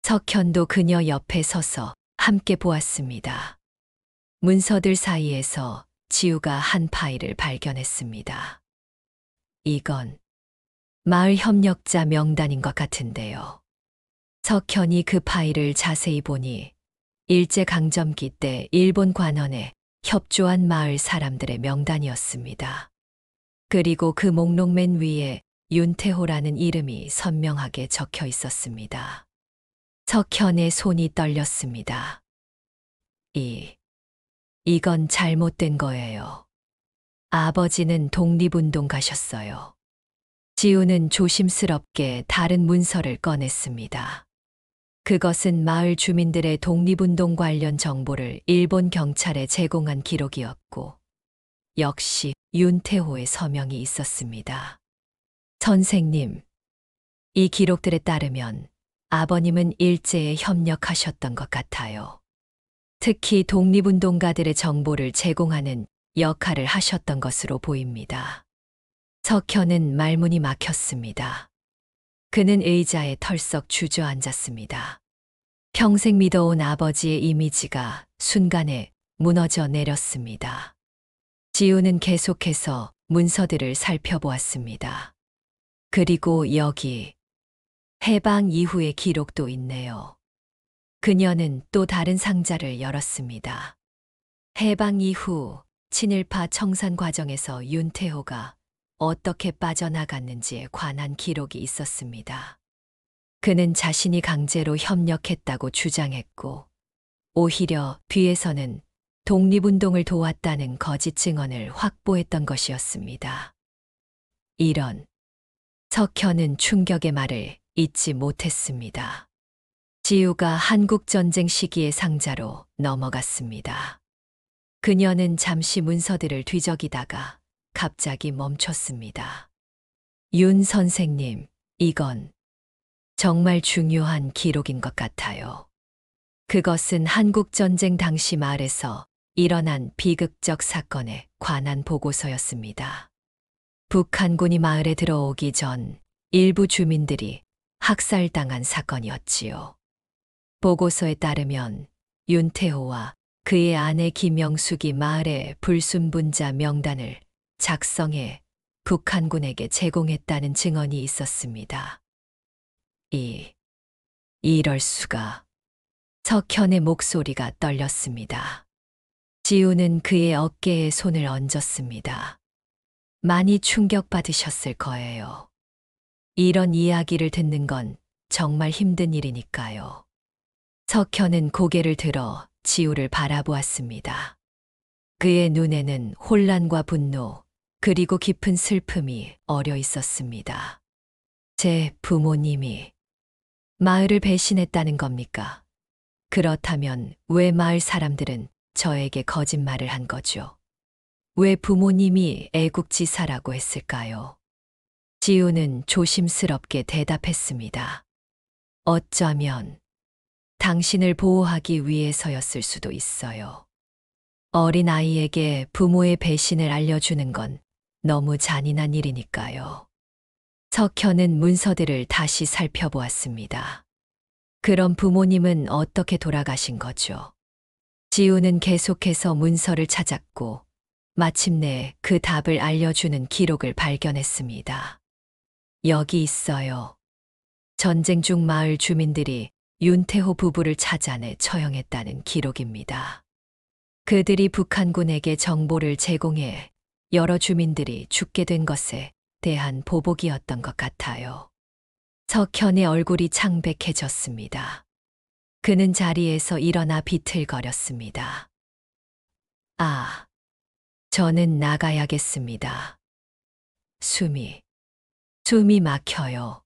석현도 그녀 옆에 서서 함께 보았습니다. 문서들 사이에서 지우가 한 파일을 발견했습니다. 이건 마을 협력자 명단인 것 같은데요. 석현이 그 파일을 자세히 보니 일제강점기 때 일본 관원에 협조한 마을 사람들의 명단이었습니다. 그리고 그 목록 맨 위에 윤태호라는 이름이 선명하게 적혀 있었습니다. 석현의 손이 떨렸습니다. 이건 잘못된 거예요. 아버지는 독립운동 가셨어요. 지우는 조심스럽게 다른 문서를 꺼냈습니다. 그것은 마을 주민들의 독립운동 관련 정보를 일본 경찰에 제공한 기록이었고, 역시 윤태호의 서명이 있었습니다. 선생님, 이 기록들에 따르면 아버님은 일제에 협력하셨던 것 같아요. 특히 독립운동가들의 정보를 제공하는 역할을 하셨던 것으로 보입니다. 석현은 말문이 막혔습니다. 그는 의자에 털썩 주저앉았습니다. 평생 믿어온 아버지의 이미지가 순간에 무너져 내렸습니다. 지우는 계속해서 문서들을 살펴보았습니다. 그리고 여기 해방 이후의 기록도 있네요. 그녀는 또 다른 상자를 열었습니다. 해방 이후 친일파 청산 과정에서 윤태호가 어떻게 빠져나갔는지에 관한 기록이 있었습니다. 그는 자신이 강제로 협력했다고 주장했고, 오히려 뒤에서는 독립운동을 도왔다는 거짓 증언을 확보했던 것이었습니다. 이런 석현은 충격의 말을 잊지 못했습니다. 지우가 한국전쟁 시기의 상자로 넘어갔습니다. 그녀는 잠시 문서들을 뒤적이다가 갑자기 멈췄습니다. 윤 선생님, 이건 정말 중요한 기록인 것 같아요. 그것은 한국전쟁 당시 마을에서 일어난 비극적 사건에 관한 보고서였습니다. 북한군이 마을에 들어오기 전 일부 주민들이 학살당한 사건이었지요. 보고서에 따르면 윤태호와 그의 아내 김영숙이 마을의 불순분자 명단을 작성해 북한군에게 제공했다는 증언이 있었습니다. 이럴 수가. 석현의 목소리가 떨렸습니다. 지우는 그의 어깨에 손을 얹었습니다. 많이 충격받으셨을 거예요. 이런 이야기를 듣는 건 정말 힘든 일이니까요. 석현은 고개를 들어 지우를 바라보았습니다. 그의 눈에는 혼란과 분노, 그리고 깊은 슬픔이 어려 있었습니다. 제 부모님이 마을을 배신했다는 겁니까? 그렇다면 왜 마을 사람들은 저에게 거짓말을 한 거죠? 왜 부모님이 애국지사라고 했을까요? 지우는 조심스럽게 대답했습니다. 어쩌면 당신을 보호하기 위해서였을 수도 있어요. 어린 아이에게 부모의 배신을 알려주는 건 너무 잔인한 일이니까요. 석현은 문서들을 다시 살펴보았습니다. 그럼 부모님은 어떻게 돌아가신 거죠? 지우는 계속해서 문서를 찾았고 마침내 그 답을 알려주는 기록을 발견했습니다. 여기 있어요. 전쟁 중 마을 주민들이 윤태호 부부를 찾아내 처형했다는 기록입니다. 그들이 북한군에게 정보를 제공해 여러 주민들이 죽게 된 것에 대한 보복이었던 것 같아요. 석현의 얼굴이 창백해졌습니다. 그는 자리에서 일어나 비틀거렸습니다. 아, 저는 나가야겠습니다. 숨이 막혀요.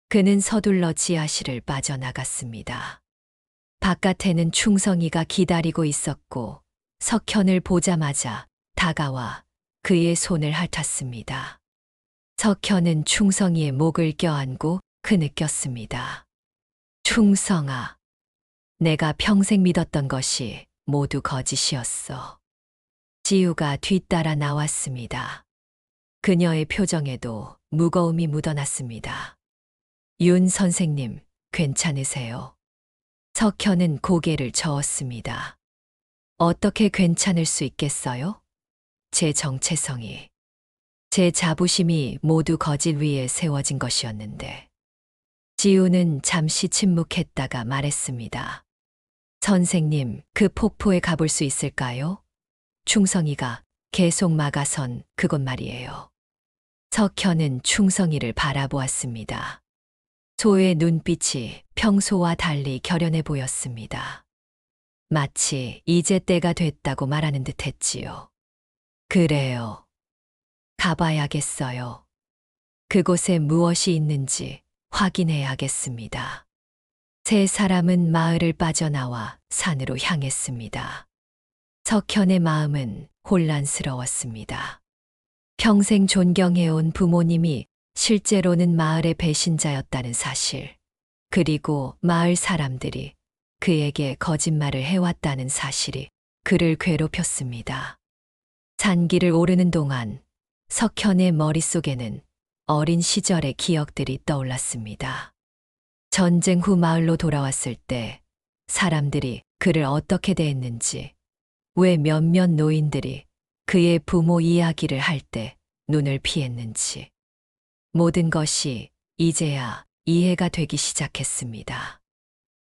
그는 서둘러 지하실을 빠져나갔습니다. 바깥에는 충성이가 기다리고 있었고 석현을 보자마자 다가와 그의 손을 핥았습니다. 석현은 충성이의 목을 껴안고 그 느꼈습니다. 충성아, 내가 평생 믿었던 것이 모두 거짓이었어. 지우가 뒤따라 나왔습니다. 그녀의 표정에도 무거움이 묻어났습니다. 윤 선생님, 괜찮으세요? 석현은 고개를 저었습니다. 어떻게 괜찮을 수 있겠어요? 제 정체성이, 제 자부심이 모두 거짓 위에 세워진 것이었는데. 지우는 잠시 침묵했다가 말했습니다. 선생님, 그 폭포에 가볼 수 있을까요? 충성이가 계속 막아선 그곳 말이에요. 석현은 충성이를 바라보았습니다. 소의 눈빛이 평소와 달리 결연해 보였습니다. 마치 이제 때가 됐다고 말하는 듯 했지요. 그래요. 가봐야겠어요. 그곳에 무엇이 있는지 확인해야겠습니다. 세 사람은 마을을 빠져나와 산으로 향했습니다. 석현의 마음은 혼란스러웠습니다. 평생 존경해온 부모님이 실제로는 마을의 배신자였다는 사실, 그리고 마을 사람들이 그에게 거짓말을 해왔다는 사실이 그를 괴롭혔습니다. 산길을 오르는 동안 석현의 머릿속에는 어린 시절의 기억들이 떠올랐습니다. 전쟁 후 마을로 돌아왔을 때 사람들이 그를 어떻게 대했는지, 왜 몇몇 노인들이 그의 부모 이야기를 할 때 눈을 피했는지, 모든 것이 이제야 이해가 되기 시작했습니다.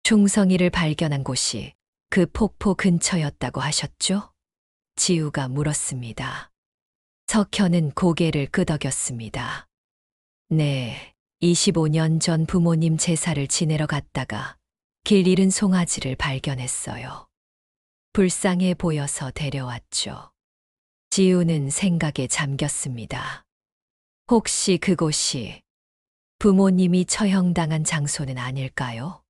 충성이를 발견한 곳이 그 폭포 근처였다고 하셨죠? 지우가 물었습니다. 석현은 고개를 끄덕였습니다. 네, 25년 전 부모님 제사를 지내러 갔다가 길 잃은 송아지를 발견했어요. 불쌍해 보여서 데려왔죠. 지우는 생각에 잠겼습니다. 혹시 그곳이 부모님이 처형당한 장소는 아닐까요?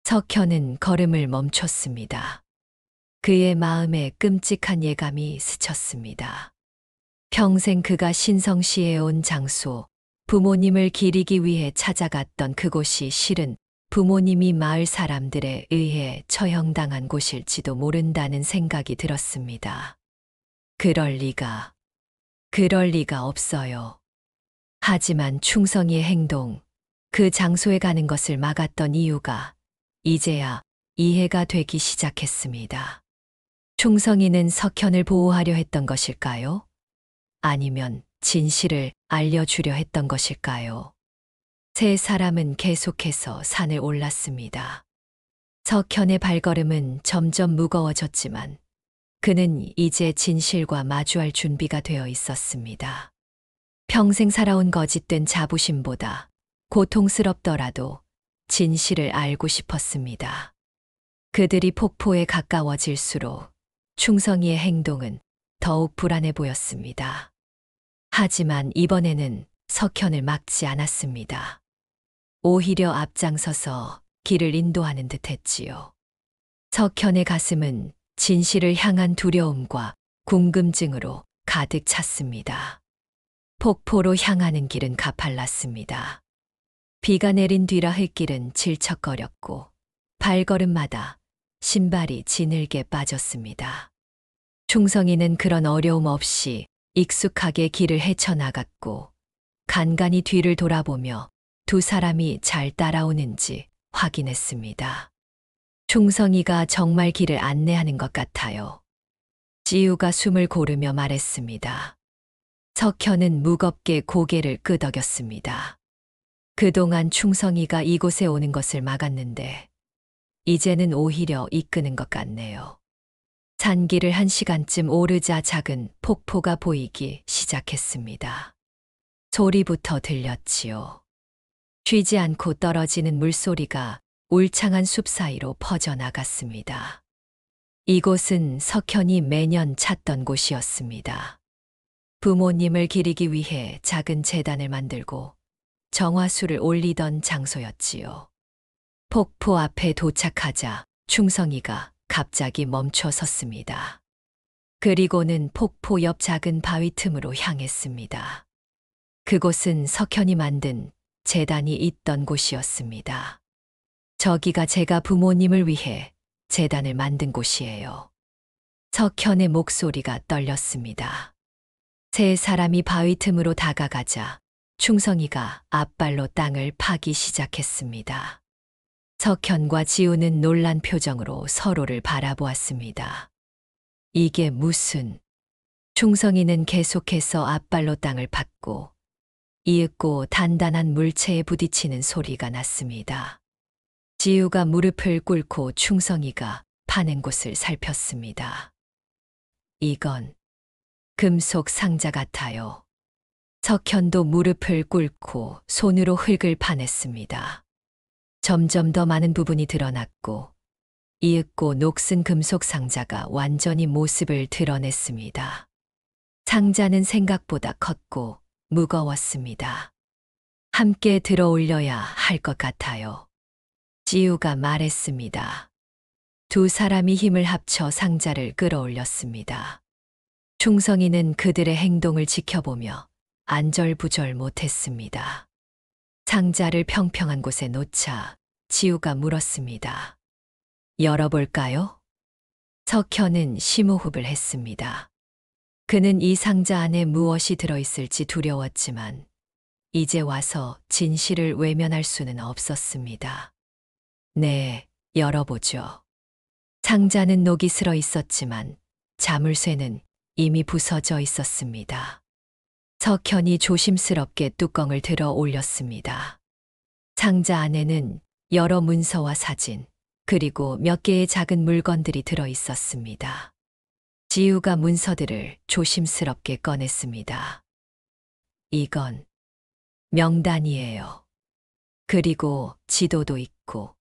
석현은 걸음을 멈췄습니다. 그의 마음에 끔찍한 예감이 스쳤습니다. 평생 그가 신성시에 온 장소, 부모님을 기리기 위해 찾아갔던 그곳이 실은 부모님이 마을 사람들에 의해 처형당한 곳일지도 모른다는 생각이 들었습니다. 그럴 리가 없어요. 하지만 충성이의 행동, 그 장소에 가는 것을 막았던 이유가 이제야 이해가 되기 시작했습니다. 충성이는 석현을 보호하려 했던 것일까요? 아니면 진실을 알려주려 했던 것일까요? 세 사람은 계속해서 산을 올랐습니다. 석현의 발걸음은 점점 무거워졌지만 그는 이제 진실과 마주할 준비가 되어 있었습니다. 평생 살아온 거짓된 자부심보다 고통스럽더라도 진실을 알고 싶었습니다. 그들이 폭포에 가까워질수록 충성이의 행동은 더욱 불안해 보였습니다. 하지만 이번에는 석현을 막지 않았습니다. 오히려 앞장서서 길을 인도하는 듯 했지요. 석현의 가슴은 진실을 향한 두려움과 궁금증으로 가득 찼습니다. 폭포로 향하는 길은 가팔랐습니다. 비가 내린 뒤라 흙길은 질척거렸고 발걸음마다 신발이 지늘게 빠졌습니다. 충성이는 그런 어려움 없이 익숙하게 길을 헤쳐나갔고 간간히 뒤를 돌아보며 두 사람이 잘 따라오는지 확인했습니다. 충성이가 정말 길을 안내하는 것 같아요. 지우가 숨을 고르며 말했습니다. 석현은 무겁게 고개를 끄덕였습니다. 그동안 충성이가 이곳에 오는 것을 막았는데 이제는 오히려 이끄는 것 같네요. 산길을 1시간쯤 오르자 작은 폭포가 보이기 시작했습니다. 소리부터 들렸지요. 쉬지 않고 떨어지는 물소리가 울창한 숲 사이로 퍼져나갔습니다. 이곳은 석현이 매년 찾던 곳이었습니다. 부모님을 기리기 위해 작은 제단을 만들고 정화수를 올리던 장소였지요. 폭포 앞에 도착하자 충성이가 갑자기 멈춰 섰습니다. 그리고는 폭포 옆 작은 바위 틈으로 향했습니다. 그곳은 석현이 만든 제단이 있던 곳이었습니다. 저기가 제가 부모님을 위해 제단을 만든 곳이에요. 석현의 목소리가 떨렸습니다. 세 사람이 바위 틈으로 다가가자 충성이가 앞발로 땅을 파기 시작했습니다. 석현과 지우는 놀란 표정으로 서로를 바라보았습니다. 이게 무슨... 충성이는 계속해서 앞발로 땅을 팠고 이윽고 단단한 물체에 부딪히는 소리가 났습니다. 지우가 무릎을 꿇고 충성이가 파는 곳을 살폈습니다. 이건 금속 상자 같아요. 석현도 무릎을 꿇고 손으로 흙을 파냈습니다. 점점 더 많은 부분이 드러났고 이윽고 녹슨 금속 상자가 완전히 모습을 드러냈습니다. 상자는 생각보다 컸고 무거웠습니다. 함께 들어 올려야 할 것 같아요. 지우가 말했습니다. 두 사람이 힘을 합쳐 상자를 끌어올렸습니다. 충성이는 그들의 행동을 지켜보며 안절부절 못했습니다. 상자를 평평한 곳에 놓자 지우가 물었습니다. 열어볼까요? 석현은 심호흡을 했습니다. 그는 이 상자 안에 무엇이 들어있을지 두려웠지만 이제 와서 진실을 외면할 수는 없었습니다. 네, 열어보죠. 상자는 녹이 슬어 있었지만 자물쇠는 이미 부서져 있었습니다. 석현이 조심스럽게 뚜껑을 들어 올렸습니다. 상자 안에는 여러 문서와 사진, 그리고 몇 개의 작은 물건들이 들어 있었습니다. 지우가 문서들을 조심스럽게 꺼냈습니다. 이건 명단이에요. 그리고 지도도 있고.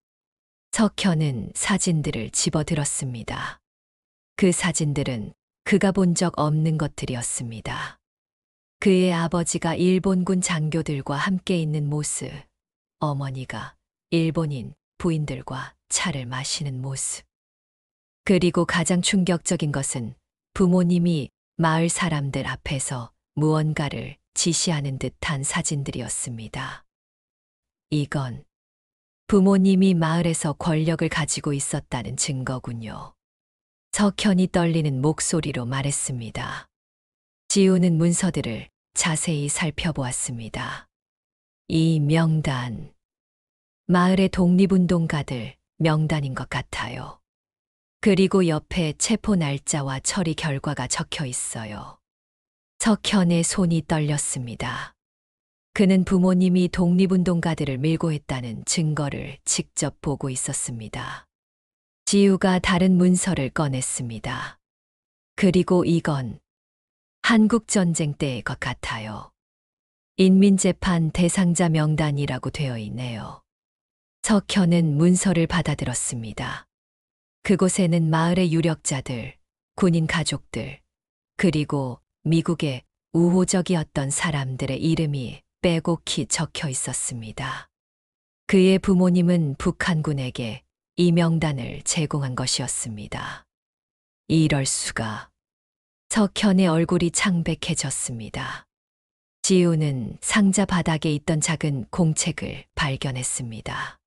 석현은 사진들을 집어들었습니다. 그 사진들은 그가 본 적 없는 것들이었습니다. 그의 아버지가 일본군 장교들과 함께 있는 모습, 어머니가 일본인 부인들과 차를 마시는 모습. 그리고 가장 충격적인 것은 부모님이 마을 사람들 앞에서 무언가를 지시하는 듯한 사진들이었습니다. 이건 부모님이 마을에서 권력을 가지고 있었다는 증거군요. 석현이 떨리는 목소리로 말했습니다. 지우는 문서들을 자세히 살펴보았습니다. 이 명단, 마을의 독립운동가들 명단인 것 같아요. 그리고 옆에 체포 날짜와 처리 결과가 적혀 있어요. 석현의 손이 떨렸습니다. 그는 부모님이 독립운동가들을 밀고 했다는 증거를 직접 보고 있었습니다. 지우가 다른 문서를 꺼냈습니다. 그리고 이건 한국전쟁 때의 것 같아요. 인민재판 대상자 명단이라고 되어 있네요. 석현은 문서를 받아들었습니다. 그곳에는 마을의 유력자들, 군인 가족들, 그리고 미국의 우호적이었던 사람들의 이름이 빼곡히 적혀 있었습니다. 그의 부모님은 북한군에게 이 명단을 제공한 것이었습니다. 이럴 수가. 석현의 얼굴이 창백해졌습니다. 지우는 상자 바닥에 있던 작은 공책을 발견했습니다.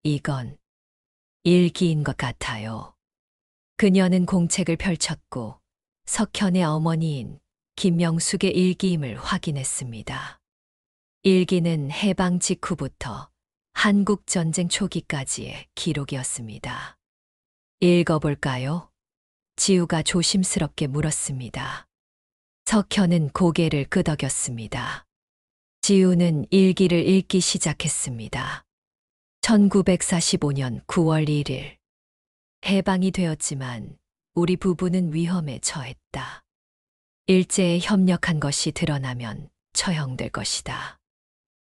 이건 일기인 것 같아요. 그녀는 공책을 펼쳤고 석현의 어머니인 김명숙의 일기임을 확인했습니다. 일기는 해방 직후부터 한국전쟁 초기까지의 기록이었습니다. 읽어볼까요? 지우가 조심스럽게 물었습니다. 석현은 고개를 끄덕였습니다. 지우는 일기를 읽기 시작했습니다. 1945년 9월 1일. 해방이 되었지만 우리 부부는 위험에 처했다. 일제에 협력한 것이 드러나면 처형될 것이다.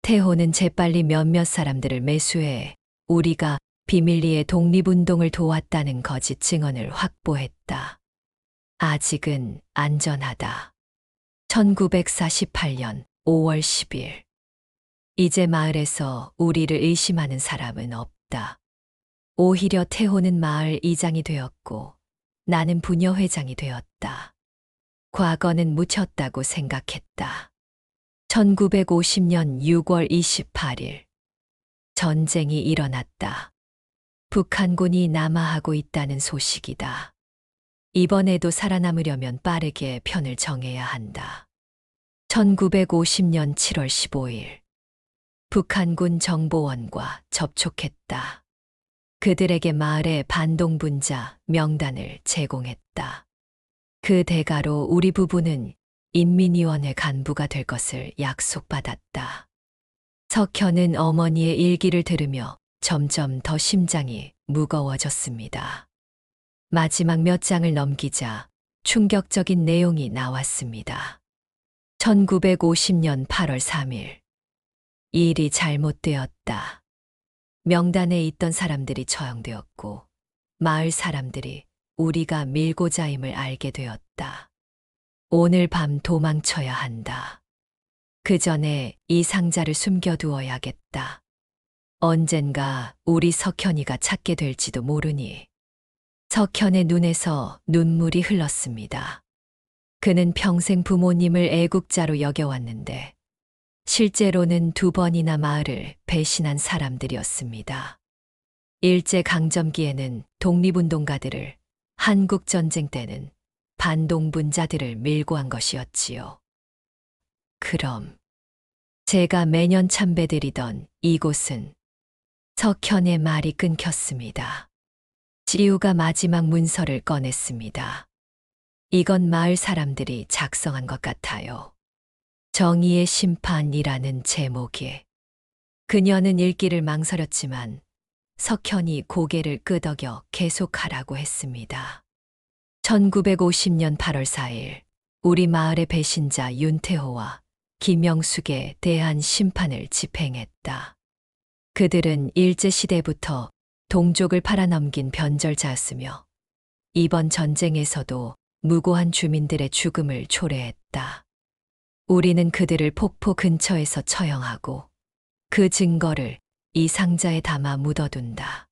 태호는 재빨리 몇몇 사람들을 매수해 우리가 비밀리에 독립운동을 도왔다는 거짓 증언을 확보했다. 아직은 안전하다. 1948년 5월 10일. 이제 마을에서 우리를 의심하는 사람은 없다. 오히려 태호는 마을 이장이 되었고 나는 부녀회장이 되었다. 과거는 묻혔다고 생각했다. 1950년 6월 28일. 전쟁이 일어났다. 북한군이 남하하고 있다는 소식이다. 이번에도 살아남으려면 빠르게 편을 정해야 한다. 1950년 7월 15일. 북한군 정보원과 접촉했다. 그들에게 마을의 반동분자 명단을 제공했다. 그 대가로 우리 부부는 인민위원회 간부가 될 것을 약속받았다. 석현은 어머니의 일기를 들으며 점점 더 심장이 무거워졌습니다. 마지막 몇 장을 넘기자 충격적인 내용이 나왔습니다. 1950년 8월 3일. 일이 잘못되었다. 명단에 있던 사람들이 처형되었고 마을 사람들이 우리가 밀고자임을 알게 되었다. 오늘 밤 도망쳐야 한다. 그 전에 이 상자를 숨겨두어야겠다. 언젠가 우리 석현이가 찾게 될지도 모르니. 석현의 눈에서 눈물이 흘렀습니다. 그는 평생 부모님을 애국자로 여겨왔는데 실제로는 2번이나 마을을 배신한 사람들이었습니다. 일제강점기에는 독립운동가들을, 한국전쟁 때는 반동분자들을 밀고 한 것이었지요. 그럼 제가 매년 참배드리던 이곳은. 석현의 말이 끊겼습니다. 지우가 마지막 문서를 꺼냈습니다. 이건 마을 사람들이 작성한 것 같아요. 정의의 심판이라는 제목에. 그녀는 읽기를 망설였지만 석현이 고개를 끄덕여 계속하라고 했습니다. 1950년 8월 4일 우리 마을의 배신자 윤태호와 김영숙에 대한 심판을 집행했다. 그들은 일제시대부터 동족을 팔아넘긴 변절자였으며 이번 전쟁에서도 무고한 주민들의 죽음을 초래했다. 우리는 그들을 폭포 근처에서 처형하고 그 증거를 이 상자에 담아 묻어둔다.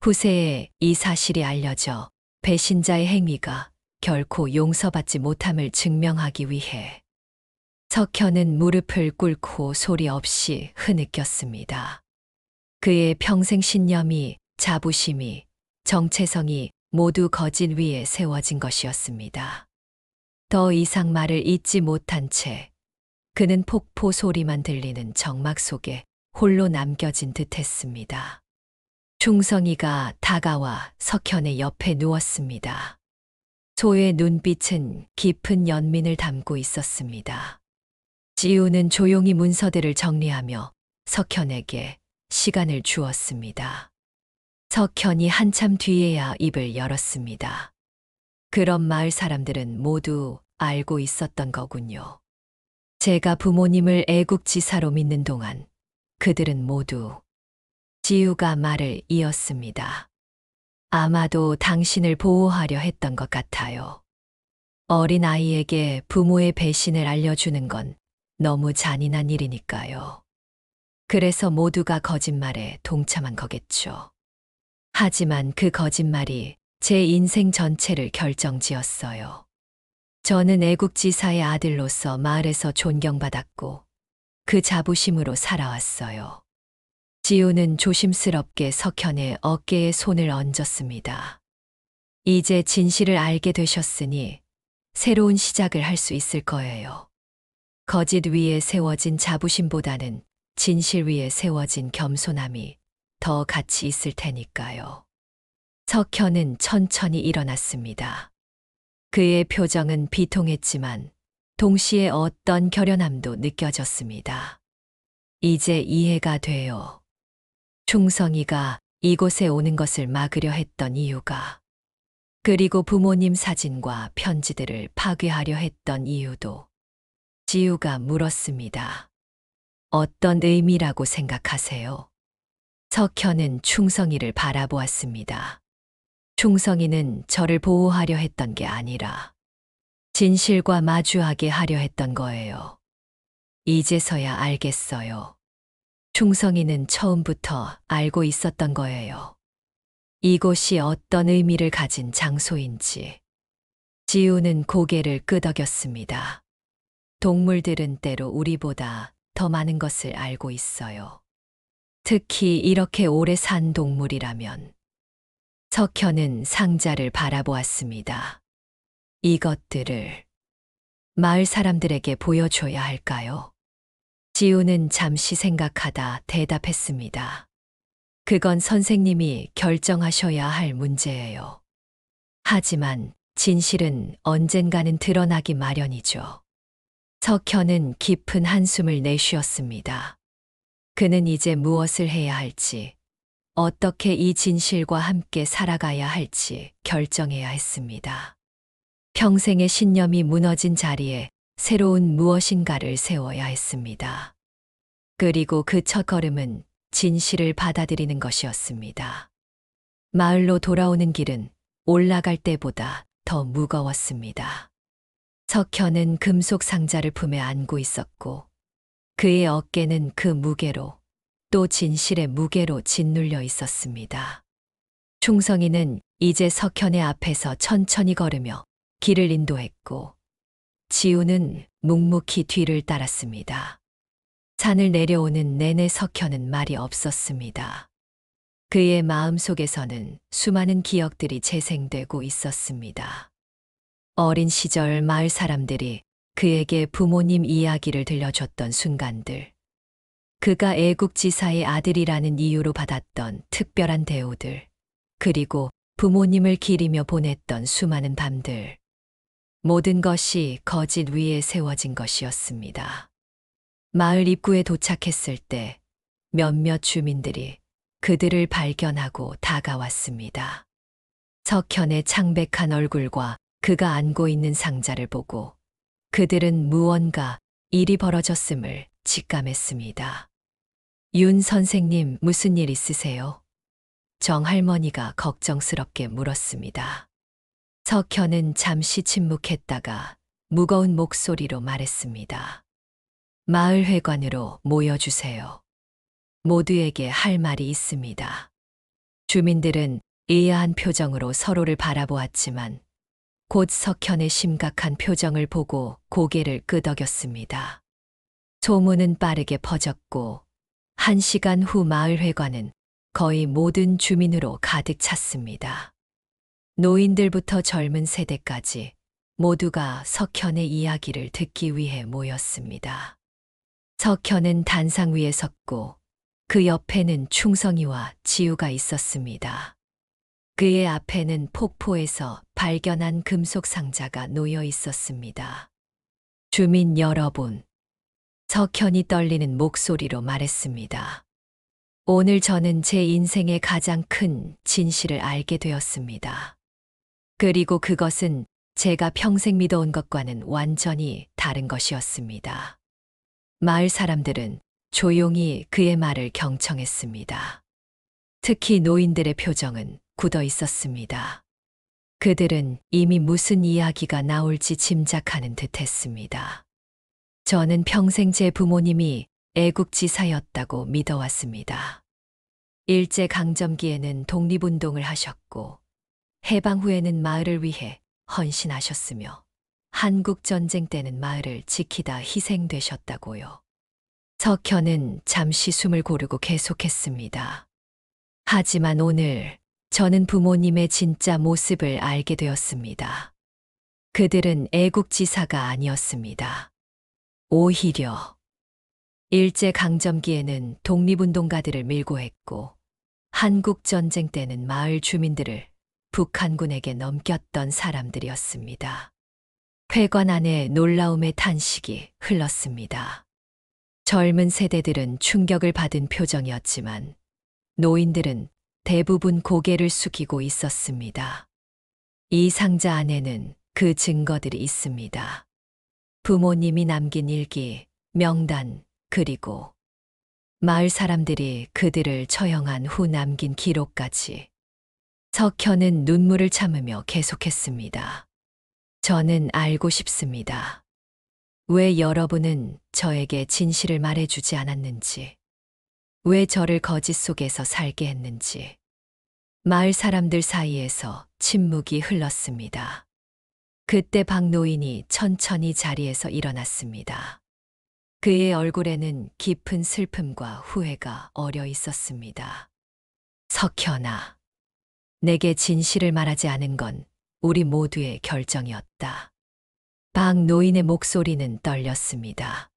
후세에 이 사실이 알려져 배신자의 행위가 결코 용서받지 못함을 증명하기 위해. 석현은 무릎을 꿇고 소리 없이 흐느꼈습니다. 그의 평생 신념이, 자부심이, 정체성이 모두 거짓 위에 세워진 것이었습니다. 더 이상 말을 잇지 못한 채 그는 폭포 소리만 들리는 정막 속에 홀로 남겨진 듯했습니다. 충성이가 다가와 석현의 옆에 누웠습니다. 소의 눈빛은 깊은 연민을 담고 있었습니다. 지우는 조용히 문서들을 정리하며 석현에게 시간을 주었습니다. 석현이 한참 뒤에야 입을 열었습니다. 그런 마을 사람들은 모두 알고 있었던 거군요. 제가 부모님을 애국지사로 믿는 동안 그들은 모두. 지우가 말을 이었습니다. 아마도 당신을 보호하려 했던 것 같아요. 어린 아이에게 부모의 배신을 알려주는 건 너무 잔인한 일이니까요. 그래서 모두가 거짓말에 동참한 거겠죠. 하지만 그 거짓말이 제 인생 전체를 결정지었어요. 저는 애국지사의 아들로서 마을에서 존경받았고 그 자부심으로 살아왔어요. 지우는 조심스럽게 석현의 어깨에 손을 얹었습니다. 이제 진실을 알게 되셨으니 새로운 시작을 할 수 있을 거예요. 거짓 위에 세워진 자부심보다는 진실 위에 세워진 겸손함이 더 가치 있을 테니까요. 석현은 천천히 일어났습니다. 그의 표정은 비통했지만 동시에 어떤 결연함도 느껴졌습니다. 이제 이해가 돼요. 충성이가 이곳에 오는 것을 막으려 했던 이유가, 그리고 부모님 사진과 편지들을 파괴하려 했던 이유도. 지우가 물었습니다. 어떤 의미라고 생각하세요? 석현은 충성이를 바라보았습니다. 충성이는 저를 보호하려 했던 게 아니라 진실과 마주하게 하려 했던 거예요. 이제서야 알겠어요. 충성이는 처음부터 알고 있었던 거예요. 이곳이 어떤 의미를 가진 장소인지. 지우는 고개를 끄덕였습니다. 동물들은 때로 우리보다 더 많은 것을 알고 있어요. 특히 이렇게 오래 산 동물이라면. 석현은 상자를 바라보았습니다. 이것들을 마을 사람들에게 보여줘야 할까요? 지우는 잠시 생각하다 대답했습니다. 그건 선생님이 결정하셔야 할 문제예요. 하지만 진실은 언젠가는 드러나기 마련이죠. 석현은 깊은 한숨을 내쉬었습니다. 그는 이제 무엇을 해야 할지, 어떻게 이 진실과 함께 살아가야 할지 결정해야 했습니다. 평생의 신념이 무너진 자리에 새로운 무엇인가를 세워야 했습니다. 그리고 그 첫걸음은 진실을 받아들이는 것이었습니다. 마을로 돌아오는 길은 올라갈 때보다 더 무거웠습니다. 석현은 금속 상자를 품에 안고 있었고 그의 어깨는 그 무게로 또 진실의 무게로 짓눌려 있었습니다. 충성이는 이제 석현의 앞에서 천천히 걸으며 길을 인도했고 지우는 묵묵히 뒤를 따랐습니다. 산을 내려오는 내내 석현은 말이 없었습니다. 그의 마음속에서는 수많은 기억들이 재생되고 있었습니다. 어린 시절 마을 사람들이 그에게 부모님 이야기를 들려줬던 순간들, 그가 애국지사의 아들이라는 이유로 받았던 특별한 대우들, 그리고 부모님을 기리며 보냈던 수많은 밤들, 모든 것이 거짓 위에 세워진 것이었습니다. 마을 입구에 도착했을 때 몇몇 주민들이 그들을 발견하고 다가왔습니다. 석현의 창백한 얼굴과 그가 안고 있는 상자를 보고 그들은 무언가 일이 벌어졌음을 직감했습니다. 윤 선생님, 무슨 일 있으세요? 정 할머니가 걱정스럽게 물었습니다. 석현은 잠시 침묵했다가 무거운 목소리로 말했습니다. 마을 회관으로 모여주세요. 모두에게 할 말이 있습니다. 주민들은 의아한 표정으로 서로를 바라보았지만 곧 석현의 심각한 표정을 보고 고개를 끄덕였습니다. 소문은 빠르게 퍼졌고 1시간 후 마을 회관은 거의 모든 주민으로 가득 찼습니다. 노인들부터 젊은 세대까지 모두가 석현의 이야기를 듣기 위해 모였습니다. 석현은 단상 위에 섰고 그 옆에는 충성이와 지우가 있었습니다. 그의 앞에는 폭포에서 발견한 금속 상자가 놓여 있었습니다. 주민 여러분, 석현이 떨리는 목소리로 말했습니다. 오늘 저는 제 인생의 가장 큰 진실을 알게 되었습니다. 그리고 그것은 제가 평생 믿어온 것과는 완전히 다른 것이었습니다. 마을 사람들은 조용히 그의 말을 경청했습니다. 특히 노인들의 표정은 굳어 있었습니다. 그들은 이미 무슨 이야기가 나올지 짐작하는 듯 했습니다. 저는 평생 제 부모님이 애국지사였다고 믿어왔습니다. 일제강점기에는 독립운동을 하셨고 해방 후에는 마을을 위해 헌신하셨으며 한국전쟁 때는 마을을 지키다 희생되셨다고요. 석현은 잠시 숨을 고르고 계속했습니다. 하지만 오늘 저는 부모님의 진짜 모습을 알게 되었습니다. 그들은 애국지사가 아니었습니다. 오히려 일제강점기에는 독립운동가들을 밀고 했고 한국전쟁 때는 마을 주민들을 북한군에게 넘겼던 사람들이었습니다. 회관 안에 놀라움의 탄식이 흘렀습니다. 젊은 세대들은 충격을 받은 표정이었지만 노인들은 대부분 고개를 숙이고 있었습니다. 이 상자 안에는 그 증거들이 있습니다. 부모님이 남긴 일기, 명단, 그리고 마을 사람들이 그들을 처형한 후 남긴 기록까지. 석현은 눈물을 참으며 계속했습니다. 저는 알고 싶습니다. 왜 여러분은 저에게 진실을 말해주지 않았는지, 왜 저를 거짓 속에서 살게 했는지. 마을 사람들 사이에서 침묵이 흘렀습니다. 그때 박 노인이 천천히 자리에서 일어났습니다. 그의 얼굴에는 깊은 슬픔과 후회가 어려 있었습니다. 석현아, 내게 진실을 말하지 않은 건 우리 모두의 결정이었다. 박 노인의 목소리는 떨렸습니다.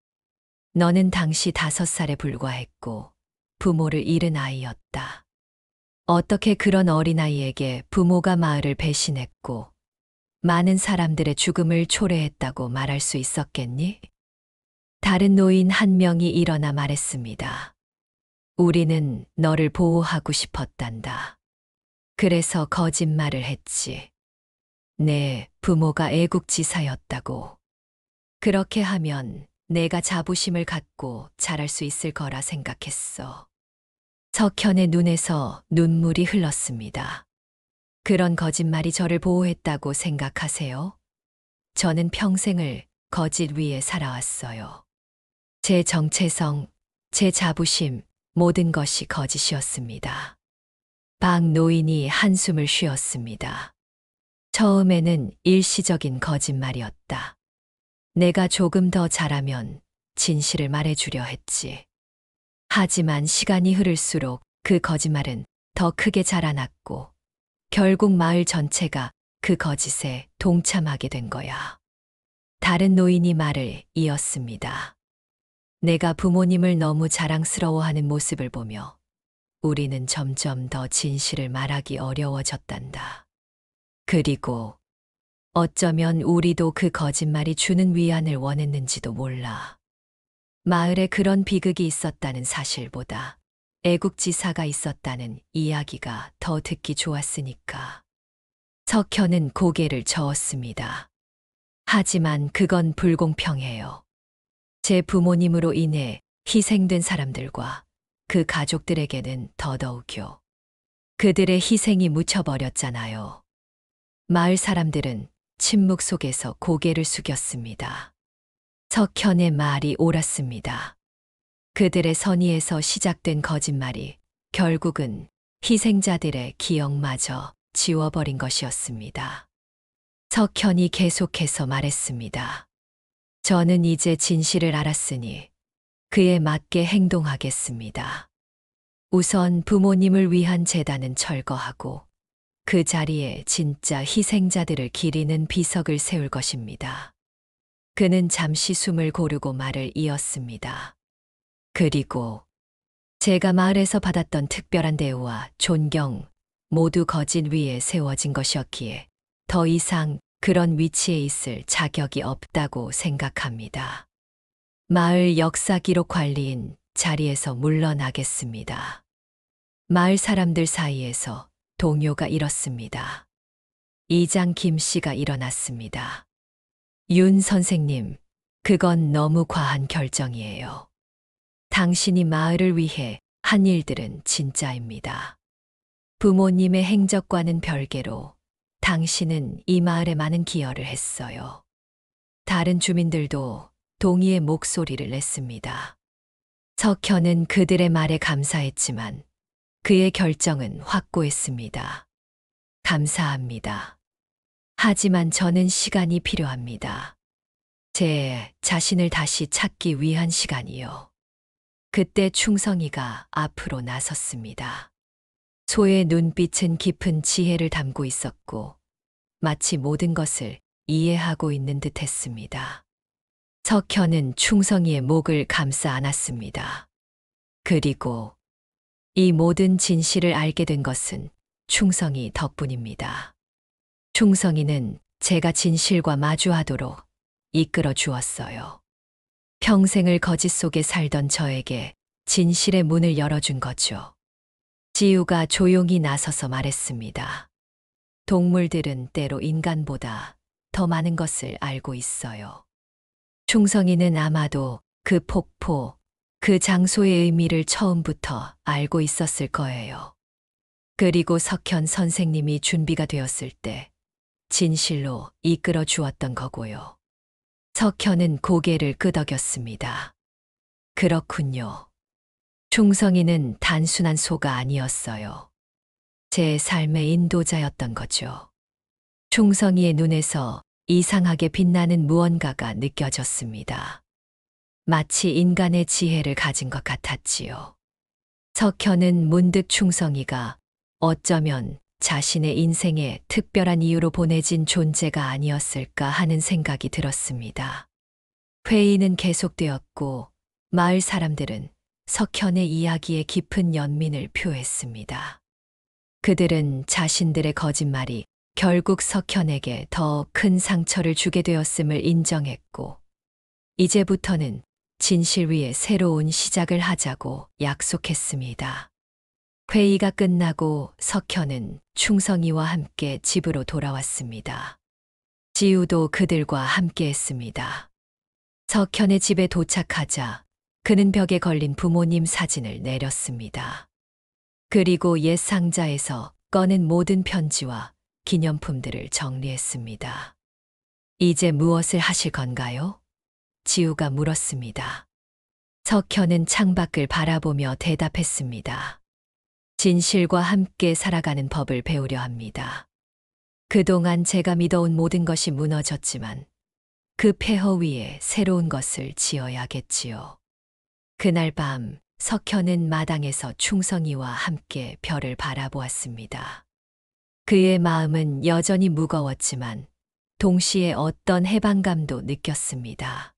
너는 당시 5살에 불과했고 부모를 잃은 아이였다. 어떻게 그런 어린아이에게 부모가 마을을 배신했고 많은 사람들의 죽음을 초래했다고 말할 수 있었겠니? 다른 노인 한 명이 일어나 말했습니다. 우리는 너를 보호하고 싶었단다. 그래서 거짓말을 했지. 내 부모가 애국지사였다고. 그렇게 하면 내가 자부심을 갖고 자랄 수 있을 거라 생각했어. 석현의 눈에서 눈물이 흘렀습니다. 그런 거짓말이 저를 보호했다고 생각하세요? 저는 평생을 거짓 위에 살아왔어요. 제 정체성, 제 자부심, 모든 것이 거짓이었습니다. 박 노인이 한숨을 쉬었습니다. 처음에는 일시적인 거짓말이었다. 내가 조금 더 잘하면 진실을 말해주려 했지. 하지만 시간이 흐를수록 그 거짓말은 더 크게 자라났고 결국 마을 전체가 그 거짓에 동참하게 된 거야. 다른 노인이 말을 이었습니다. 내가 부모님을 너무 자랑스러워하는 모습을 보며 우리는 점점 더 진실을 말하기 어려워졌단다. 그리고 어쩌면 우리도 그 거짓말이 주는 위안을 원했는지도 몰라. 마을에 그런 비극이 있었다는 사실보다 애국지사가 있었다는 이야기가 더 듣기 좋았으니까. 석현은 고개를 저었습니다. 하지만 그건 불공평해요. 제 부모님으로 인해 희생된 사람들과 그 가족들에게는 더더욱요. 그들의 희생이 묻혀버렸잖아요. 마을 사람들은 침묵 속에서 고개를 숙였습니다. 석현의 말이 옳았습니다. 그들의 선의에서 시작된 거짓말이 결국은 희생자들의 기억마저 지워버린 것이었습니다. 석현이 계속해서 말했습니다. 저는 이제 진실을 알았으니 그에 맞게 행동하겠습니다. 우선 부모님을 위한 재단은 철거하고 그 자리에 진짜 희생자들을 기리는 비석을 세울 것입니다. 그는 잠시 숨을 고르고 말을 이었습니다. 그리고 제가 마을에서 받았던 특별한 대우와 존경 모두 거짓 위에 세워진 것이었기에 더 이상 그런 위치에 있을 자격이 없다고 생각합니다. 마을 역사 기록 관리인 자리에서 물러나겠습니다. 마을 사람들 사이에서 동요가 일었습니다. 이장 김 씨가 일어났습니다. 윤 선생님, 그건 너무 과한 결정이에요. 당신이 마을을 위해 한 일들은 진짜입니다. 부모님의 행적과는 별개로 당신은 이 마을에 많은 기여를 했어요. 다른 주민들도 동의의 목소리를 냈습니다. 석현은 그들의 말에 감사했지만 그의 결정은 확고했습니다. 감사합니다. 하지만 저는 시간이 필요합니다. 제 자신을 다시 찾기 위한 시간이요. 그때 충성이가 앞으로 나섰습니다. 소의 눈빛은 깊은 지혜를 담고 있었고 마치 모든 것을 이해하고 있는 듯 했습니다. 석현은 충성이의 목을 감싸 안았습니다. 그리고 이 모든 진실을 알게 된 것은 충성이 덕분입니다. 충성이는 제가 진실과 마주하도록 이끌어 주었어요. 평생을 거짓 속에 살던 저에게 진실의 문을 열어준 거죠. 지우가 조용히 나서서 말했습니다. 동물들은 때로 인간보다 더 많은 것을 알고 있어요. 충성이는 아마도 그 폭포, 그 장소의 의미를 처음부터 알고 있었을 거예요. 그리고 석현 선생님이 준비가 되었을 때 진실로 이끌어 주었던 거고요. 석현은 고개를 끄덕였습니다. 그렇군요. 충성이는 단순한 소가 아니었어요. 제 삶의 인도자였던 거죠. 충성이의 눈에서 이상하게 빛나는 무언가가 느껴졌습니다. 마치 인간의 지혜를 가진 것 같았지요. 석현은 문득 충성이가 어쩌면 자신의 인생에 특별한 이유로 보내진 존재가 아니었을까 하는 생각이 들었습니다. 회의는 계속되었고 마을 사람들은 석현의 이야기에 깊은 연민을 표했습니다. 그들은 자신들의 거짓말이 결국 석현에게 더 큰 상처를 주게 되었음을 인정했고, 이제부터는 진실 위에 새로운 시작을 하자고 약속했습니다. 회의가 끝나고 석현은 충성이와 함께 집으로 돌아왔습니다. 지우도 그들과 함께 했습니다. 석현의 집에 도착하자 그는 벽에 걸린 부모님 사진을 내렸습니다. 그리고 옛 상자에서 꺼낸 모든 편지와 기념품들을 정리했습니다. 이제 무엇을 하실 건가요? 지우가 물었습니다. 석현은 창밖을 바라보며 대답했습니다. 진실과 함께 살아가는 법을 배우려 합니다. 그동안 제가 믿어온 모든 것이 무너졌지만 그 폐허 위에 새로운 것을 지어야겠지요. 그날 밤 석현은 마당에서 충성이와 함께 별을 바라보았습니다. 그의 마음은 여전히 무거웠지만 동시에 어떤 해방감도 느꼈습니다.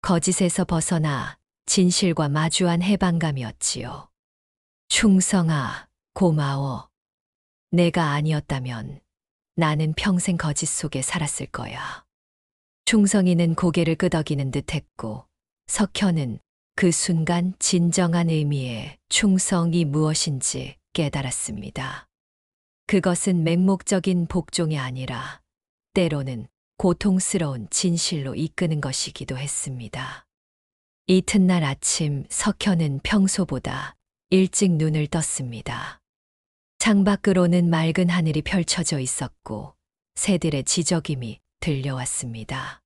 거짓에서 벗어나 진실과 마주한 해방감이었지요. 충성아, 고마워. 내가 아니었다면 나는 평생 거짓 속에 살았을 거야. 충성이는 고개를 끄덕이는 듯 했고, 석현은 그 순간 진정한 의미의 충성이 무엇인지 깨달았습니다. 그것은 맹목적인 복종이 아니라 때로는 고통스러운 진실로 이끄는 것이기도 했습니다. 이튿날 아침 석현은 평소보다 일찍 눈을 떴습니다. 창밖으로는 맑은 하늘이 펼쳐져 있었고 새들의 지저귀이 들려왔습니다.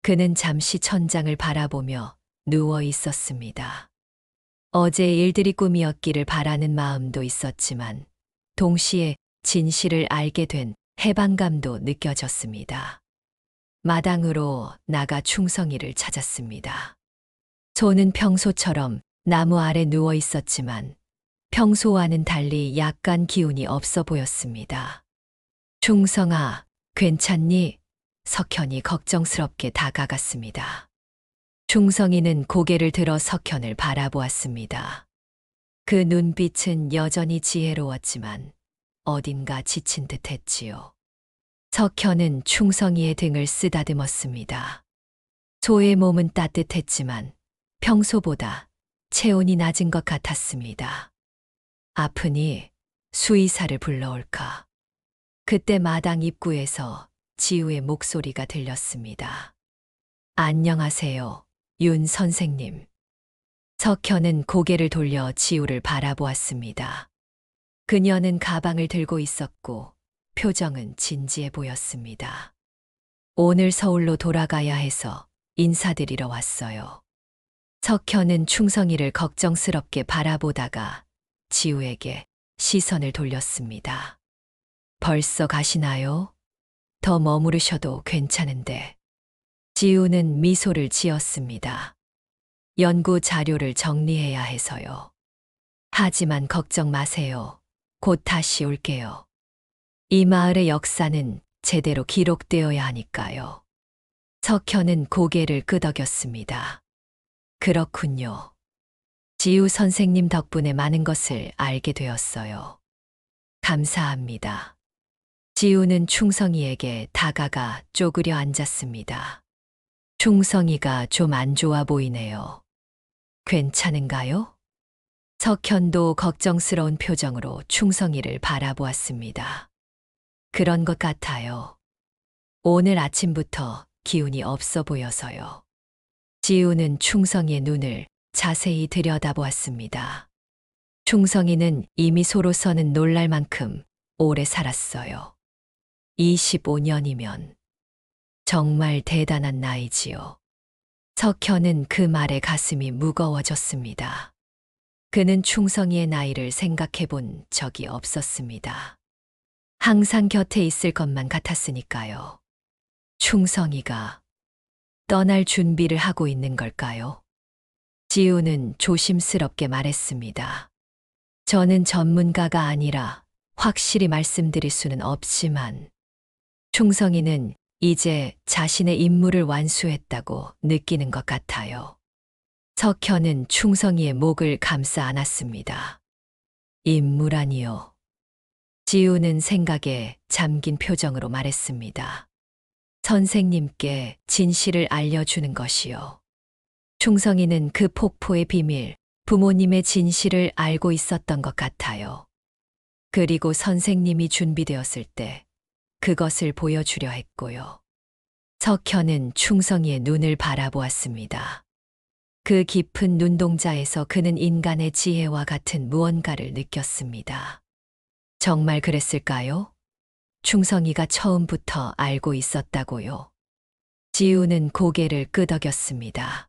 그는 잠시 천장을 바라보며 누워 있었습니다. 어제의 일들이 꿈이었기를 바라는 마음도 있었지만 동시에 진실을 알게 된 해방감도 느껴졌습니다. 마당으로 나가 충성이를 찾았습니다. 소는 평소처럼 나무 아래 누워 있었지만 평소와는 달리 약간 기운이 없어 보였습니다. 충성아, 괜찮니? 석현이 걱정스럽게 다가갔습니다. 충성이는 고개를 들어 석현을 바라보았습니다. 그 눈빛은 여전히 지혜로웠지만 어딘가 지친 듯 했지요. 석현은 충성이의 등을 쓰다듬었습니다. 소의 몸은 따뜻했지만 평소보다 체온이 낮은 것 같았습니다. 아프니 수의사를 불러올까? 그때 마당 입구에서 지우의 목소리가 들렸습니다. 안녕하세요, 윤 선생님. 석현은 고개를 돌려 지우를 바라보았습니다. 그녀는 가방을 들고 있었고 표정은 진지해 보였습니다. 오늘 서울로 돌아가야 해서 인사드리러 왔어요. 석현은 충성이를 걱정스럽게 바라보다가 지우에게 시선을 돌렸습니다. 벌써 가시나요? 더 머무르셔도 괜찮은데. 지우는 미소를 지었습니다. 연구 자료를 정리해야 해서요. 하지만 걱정 마세요. 곧 다시 올게요. 이 마을의 역사는 제대로 기록되어야 하니까요. 석현은 고개를 끄덕였습니다. 그렇군요. 지우 선생님 덕분에 많은 것을 알게 되었어요. 감사합니다. 지우는 충성이에게 다가가 쪼그려 앉았습니다. 충성이가 좀 안 좋아 보이네요. 괜찮은가요? 석현도 걱정스러운 표정으로 충성이를 바라보았습니다. 그런 것 같아요. 오늘 아침부터 기운이 없어 보여서요. 지우는 충성이의 눈을 자세히 들여다보았습니다. 충성이는 이미 소로서는 놀랄 만큼 오래 살았어요. 25년이면 정말 대단한 나이지요. 석현은 그 말에 가슴이 무거워졌습니다. 그는 충성이의 나이를 생각해 본 적이 없었습니다. 항상 곁에 있을 것만 같았으니까요. 충성이가 떠날 준비를 하고 있는 걸까요? 지우는 조심스럽게 말했습니다. 저는 전문가가 아니라 확실히 말씀드릴 수는 없지만 충성이는 이제 자신의 임무를 완수했다고 느끼는 것 같아요. 석현은 충성이의 목을 감싸 안았습니다. 임무라니요. 지우는 생각에 잠긴 표정으로 말했습니다. 선생님께 진실을 알려주는 것이요. 충성이는 그 폭포의 비밀, 부모님의 진실을 알고 있었던 것 같아요. 그리고 선생님이 준비되었을 때 그것을 보여주려 했고요. 석현은 충성이의 눈을 바라보았습니다. 그 깊은 눈동자에서 그는 인간의 지혜와 같은 무언가를 느꼈습니다. 정말 그랬을까요? 충성이가 처음부터 알고 있었다고요. 지우는 고개를 끄덕였습니다.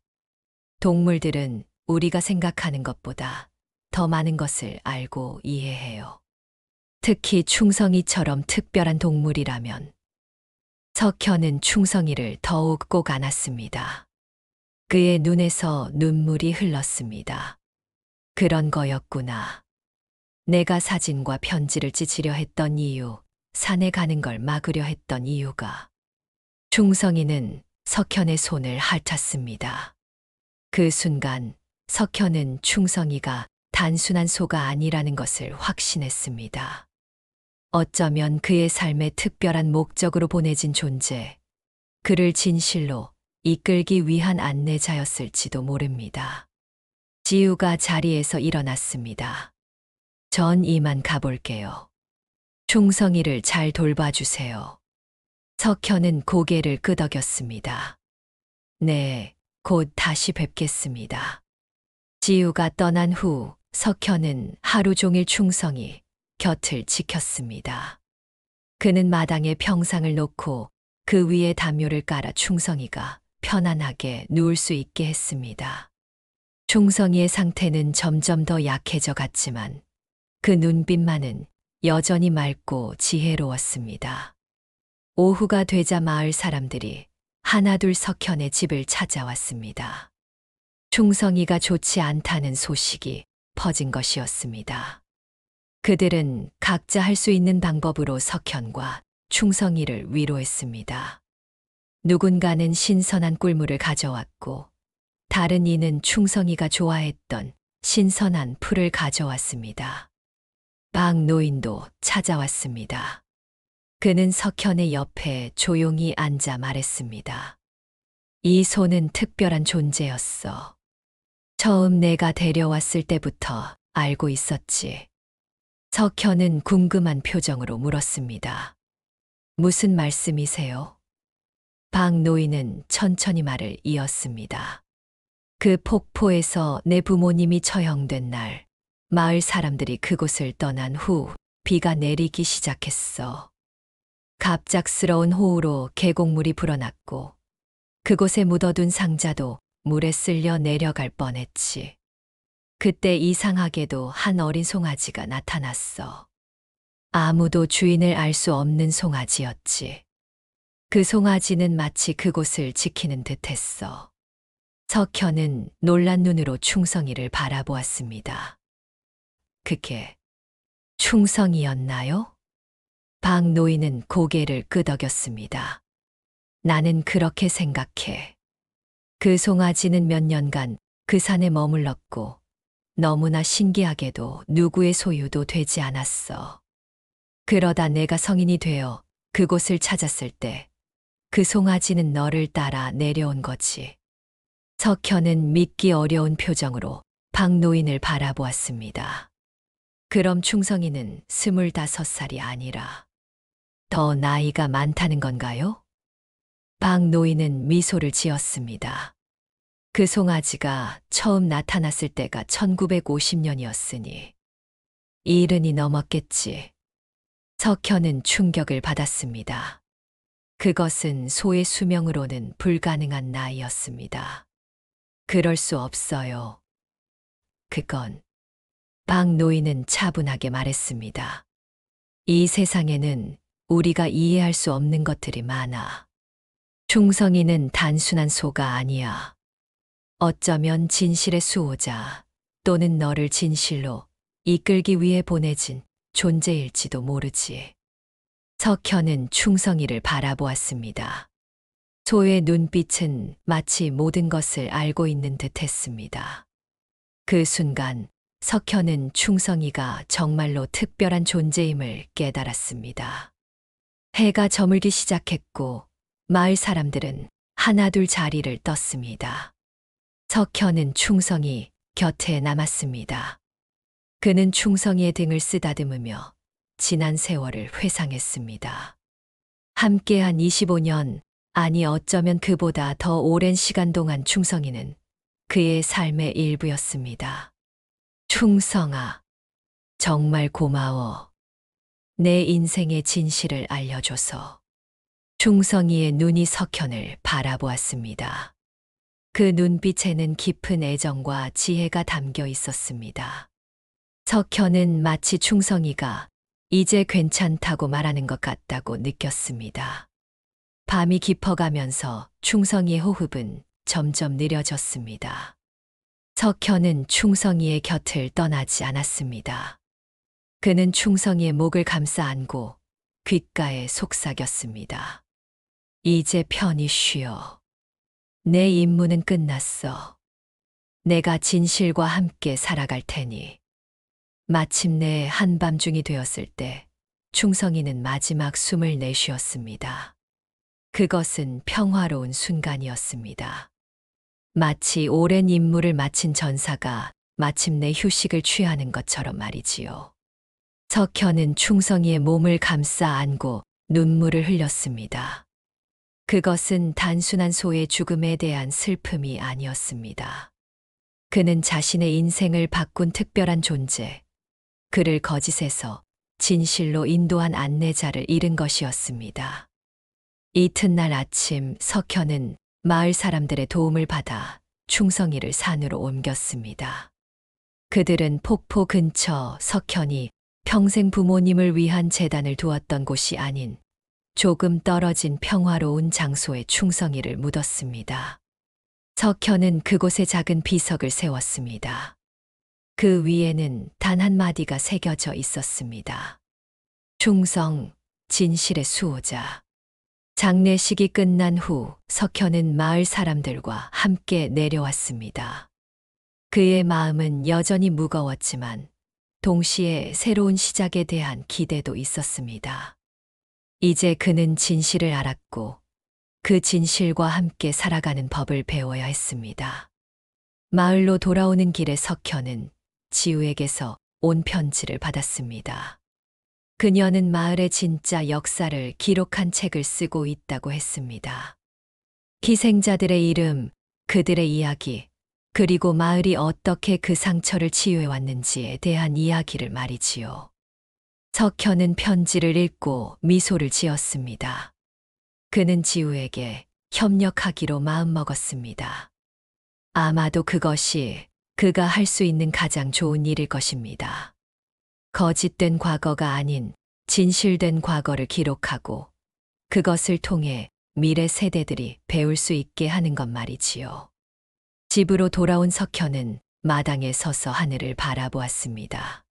동물들은 우리가 생각하는 것보다 더 많은 것을 알고 이해해요. 특히 충성이처럼 특별한 동물이라면. 석현은 충성이를 더욱 꼭 안았습니다. 그의 눈에서 눈물이 흘렀습니다. 그런 거였구나. 내가 사진과 편지를 찢으려 했던 이유, 산에 가는 걸 막으려 했던 이유가. 충성이는 석현의 손을 핥았습니다. 그 순간 석현은 충성이가 단순한 소가 아니라는 것을 확신했습니다. 어쩌면 그의 삶에 특별한 목적으로 보내진 존재, 그를 진실로 이끌기 위한 안내자였을지도 모릅니다. 지우가 자리에서 일어났습니다. 전 이만 가볼게요. 충성이를 잘 돌봐주세요. 석현은 고개를 끄덕였습니다. 네, 곧 다시 뵙겠습니다. 지우가 떠난 후 석현은 하루 종일 충성이 곁을 지켰습니다. 그는 마당에 평상을 놓고 그 위에 담요를 깔아 충성이가 편안하게 누울 수 있게 했습니다. 충성이의 상태는 점점 더 약해져 갔지만 그 눈빛만은 여전히 맑고 지혜로웠습니다. 오후가 되자 마을 사람들이 하나둘 석현의 집을 찾아왔습니다. 충성이가 좋지 않다는 소식이 퍼진 것이었습니다. 그들은 각자 할 수 있는 방법으로 석현과 충성이를 위로했습니다. 누군가는 신선한 꿀물을 가져왔고, 다른 이는 충성이가 좋아했던 신선한 풀을 가져왔습니다. 박 노인도 찾아왔습니다. 그는 석현의 옆에 조용히 앉아 말했습니다. 이 소는 특별한 존재였어. 처음 내가 데려왔을 때부터 알고 있었지. 석현은 궁금한 표정으로 물었습니다. 무슨 말씀이세요? 박 노인은 천천히 말을 이었습니다. 그 폭포에서 내 부모님이 처형된 날, 마을 사람들이 그곳을 떠난 후 비가 내리기 시작했어. 갑작스러운 호우로 계곡물이 불어났고 그곳에 묻어둔 상자도 물에 쓸려 내려갈 뻔했지. 그때 이상하게도 한 어린 송아지가 나타났어. 아무도 주인을 알 수 없는 송아지였지. 그 송아지는 마치 그곳을 지키는 듯했어. 석현은 놀란 눈으로 충성이를 바라보았습니다. 그게 충성이였나요? 박 노인은 고개를 끄덕였습니다. 나는 그렇게 생각해. 그 송아지는 몇 년간 그 산에 머물렀고 너무나 신기하게도 누구의 소유도 되지 않았어. 그러다 내가 성인이 되어 그곳을 찾았을 때 그 송아지는 너를 따라 내려온 거지. 석현은 믿기 어려운 표정으로 박 노인을 바라보았습니다. 그럼 충성이는 25살이 아니라 더 나이가 많다는 건가요? 박 노인은 미소를 지었습니다. 그 송아지가 처음 나타났을 때가 1950년이었으니 70이 넘었겠지. 석현은 충격을 받았습니다. 그것은 소의 수명으로는 불가능한 나이였습니다. 그럴 수 없어요. 그건 박 노인은 차분하게 말했습니다. 이 세상에는 우리가 이해할 수 없는 것들이 많아. 충성이는 단순한 소가 아니야. 어쩌면 진실의 수호자 또는 너를 진실로 이끌기 위해 보내진 존재일지도 모르지. 석현은 충성이를 바라보았습니다. 소의 눈빛은 마치 모든 것을 알고 있는 듯 했습니다. 그 순간 석현은 충성이가 정말로 특별한 존재임을 깨달았습니다. 해가 저물기 시작했고 마을 사람들은 하나둘 자리를 떴습니다. 석현은 충성이 곁에 남았습니다. 그는 충성이의 등을 쓰다듬으며 지난 세월을 회상했습니다. 함께한 25년, 아니 어쩌면 그보다 더 오랜 시간 동안 충성이는 그의 삶의 일부였습니다. 충성아, 정말 고마워. 내 인생의 진실을 알려줘서. 충성이의 눈이 석현을 바라보았습니다. 그 눈빛에는 깊은 애정과 지혜가 담겨 있었습니다. 석현은 마치 충성이가 이제 괜찮다고 말하는 것 같다고 느꼈습니다. 밤이 깊어가면서 충성이의 호흡은 점점 느려졌습니다. 석현은 충성이의 곁을 떠나지 않았습니다. 그는 충성이의 목을 감싸 안고 귓가에 속삭였습니다. 이제 편히 쉬어. 내 임무는 끝났어. 내가 진실과 함께 살아갈 테니. 마침내 한밤중이 되었을 때 충성이는 마지막 숨을 내쉬었습니다. 그것은 평화로운 순간이었습니다. 마치 오랜 임무를 마친 전사가 마침내 휴식을 취하는 것처럼 말이지요. 석현은 충성이의 몸을 감싸 안고 눈물을 흘렸습니다. 그것은 단순한 소의 죽음에 대한 슬픔이 아니었습니다. 그는 자신의 인생을 바꾼 특별한 존재, 그를 거짓에서 진실로 인도한 안내자를 잃은 것이었습니다. 이튿날 아침 석현은 마을 사람들의 도움을 받아 충성이를 산으로 옮겼습니다. 그들은 폭포 근처 석현이 평생 부모님을 위한 제단을 두었던 곳이 아닌 조금 떨어진 평화로운 장소에 충성이를 묻었습니다. 석현은 그곳에 작은 비석을 세웠습니다. 그 위에는 단 한마디가 새겨져 있었습니다. 충성, 진실의 수호자. 장례식이 끝난 후 석현은 마을 사람들과 함께 내려왔습니다. 그의 마음은 여전히 무거웠지만 동시에 새로운 시작에 대한 기대도 있었습니다. 이제 그는 진실을 알았고 그 진실과 함께 살아가는 법을 배워야 했습니다. 마을로 돌아오는 길에 석현은 지우에게서 온 편지를 받았습니다. 그녀는 마을의 진짜 역사를 기록한 책을 쓰고 있다고 했습니다. 희생자들의 이름, 그들의 이야기, 그리고 마을이 어떻게 그 상처를 치유해왔는지에 대한 이야기를 말이지요. 석현은 편지를 읽고 미소를 지었습니다. 그는 지우에게 협력하기로 마음먹었습니다. 아마도 그것이 그가 할 수 있는 가장 좋은 일일 것입니다. 거짓된 과거가 아닌 진실된 과거를 기록하고 그것을 통해 미래 세대들이 배울 수 있게 하는 것 말이지요. 집으로 돌아온 석현은 마당에 서서 하늘을 바라보았습니다.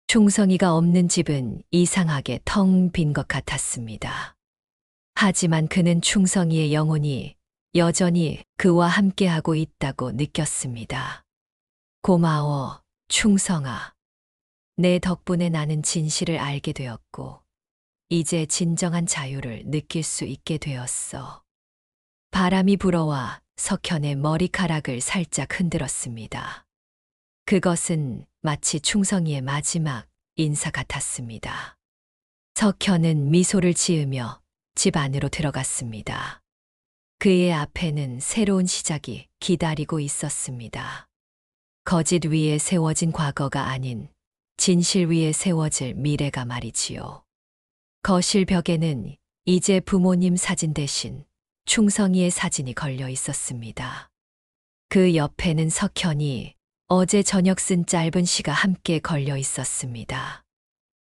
충성이가 없는 집은 이상하게 텅 빈 것 같았습니다. 하지만 그는 충성이의 영혼이 여전히 그와 함께하고 있다고 느꼈습니다. 고마워, 충성아. 내 덕분에 나는 진실을 알게 되었고, 이제 진정한 자유를 느낄 수 있게 되었어. 바람이 불어와 석현의 머리카락을 살짝 흔들었습니다. 그것은 마치 충성이의 마지막 인사 같았습니다. 석현은 미소를 지으며 집 안으로 들어갔습니다. 그의 앞에는 새로운 시작이 기다리고 있었습니다. 거짓 위에 세워진 과거가 아닌 진실 위에 세워질 미래가 말이지요. 거실 벽에는 이제 부모님 사진 대신 충성이의 사진이 걸려 있었습니다. 그 옆에는 석현이 어제 저녁 쓴 짧은 시가 함께 걸려 있었습니다.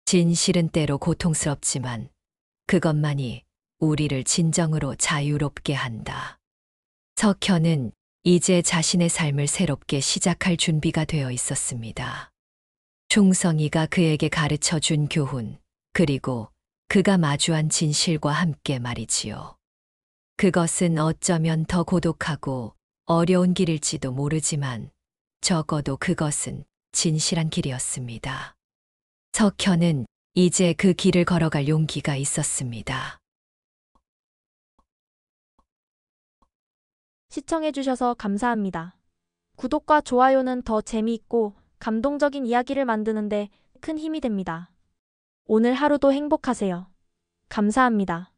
진실은 때로 고통스럽지만 그것만이 우리를 진정으로 자유롭게 한다. 석현은 이제 자신의 삶을 새롭게 시작할 준비가 되어 있었습니다. 충성이가 그에게 가르쳐 준 교훈, 그리고 그가 마주한 진실과 함께 말이지요. 그것은 어쩌면 더 고독하고 어려운 길일지도 모르지만 적어도 그것은 진실한 길이었습니다. 석현은 이제 그 길을 걸어갈 용기가 있었습니다. 시청해주셔서 감사합니다. 구독과 좋아요는 더 재미있고 감동적인 이야기를 만드는데 큰 힘이 됩니다. 오늘 하루도 행복하세요. 감사합니다.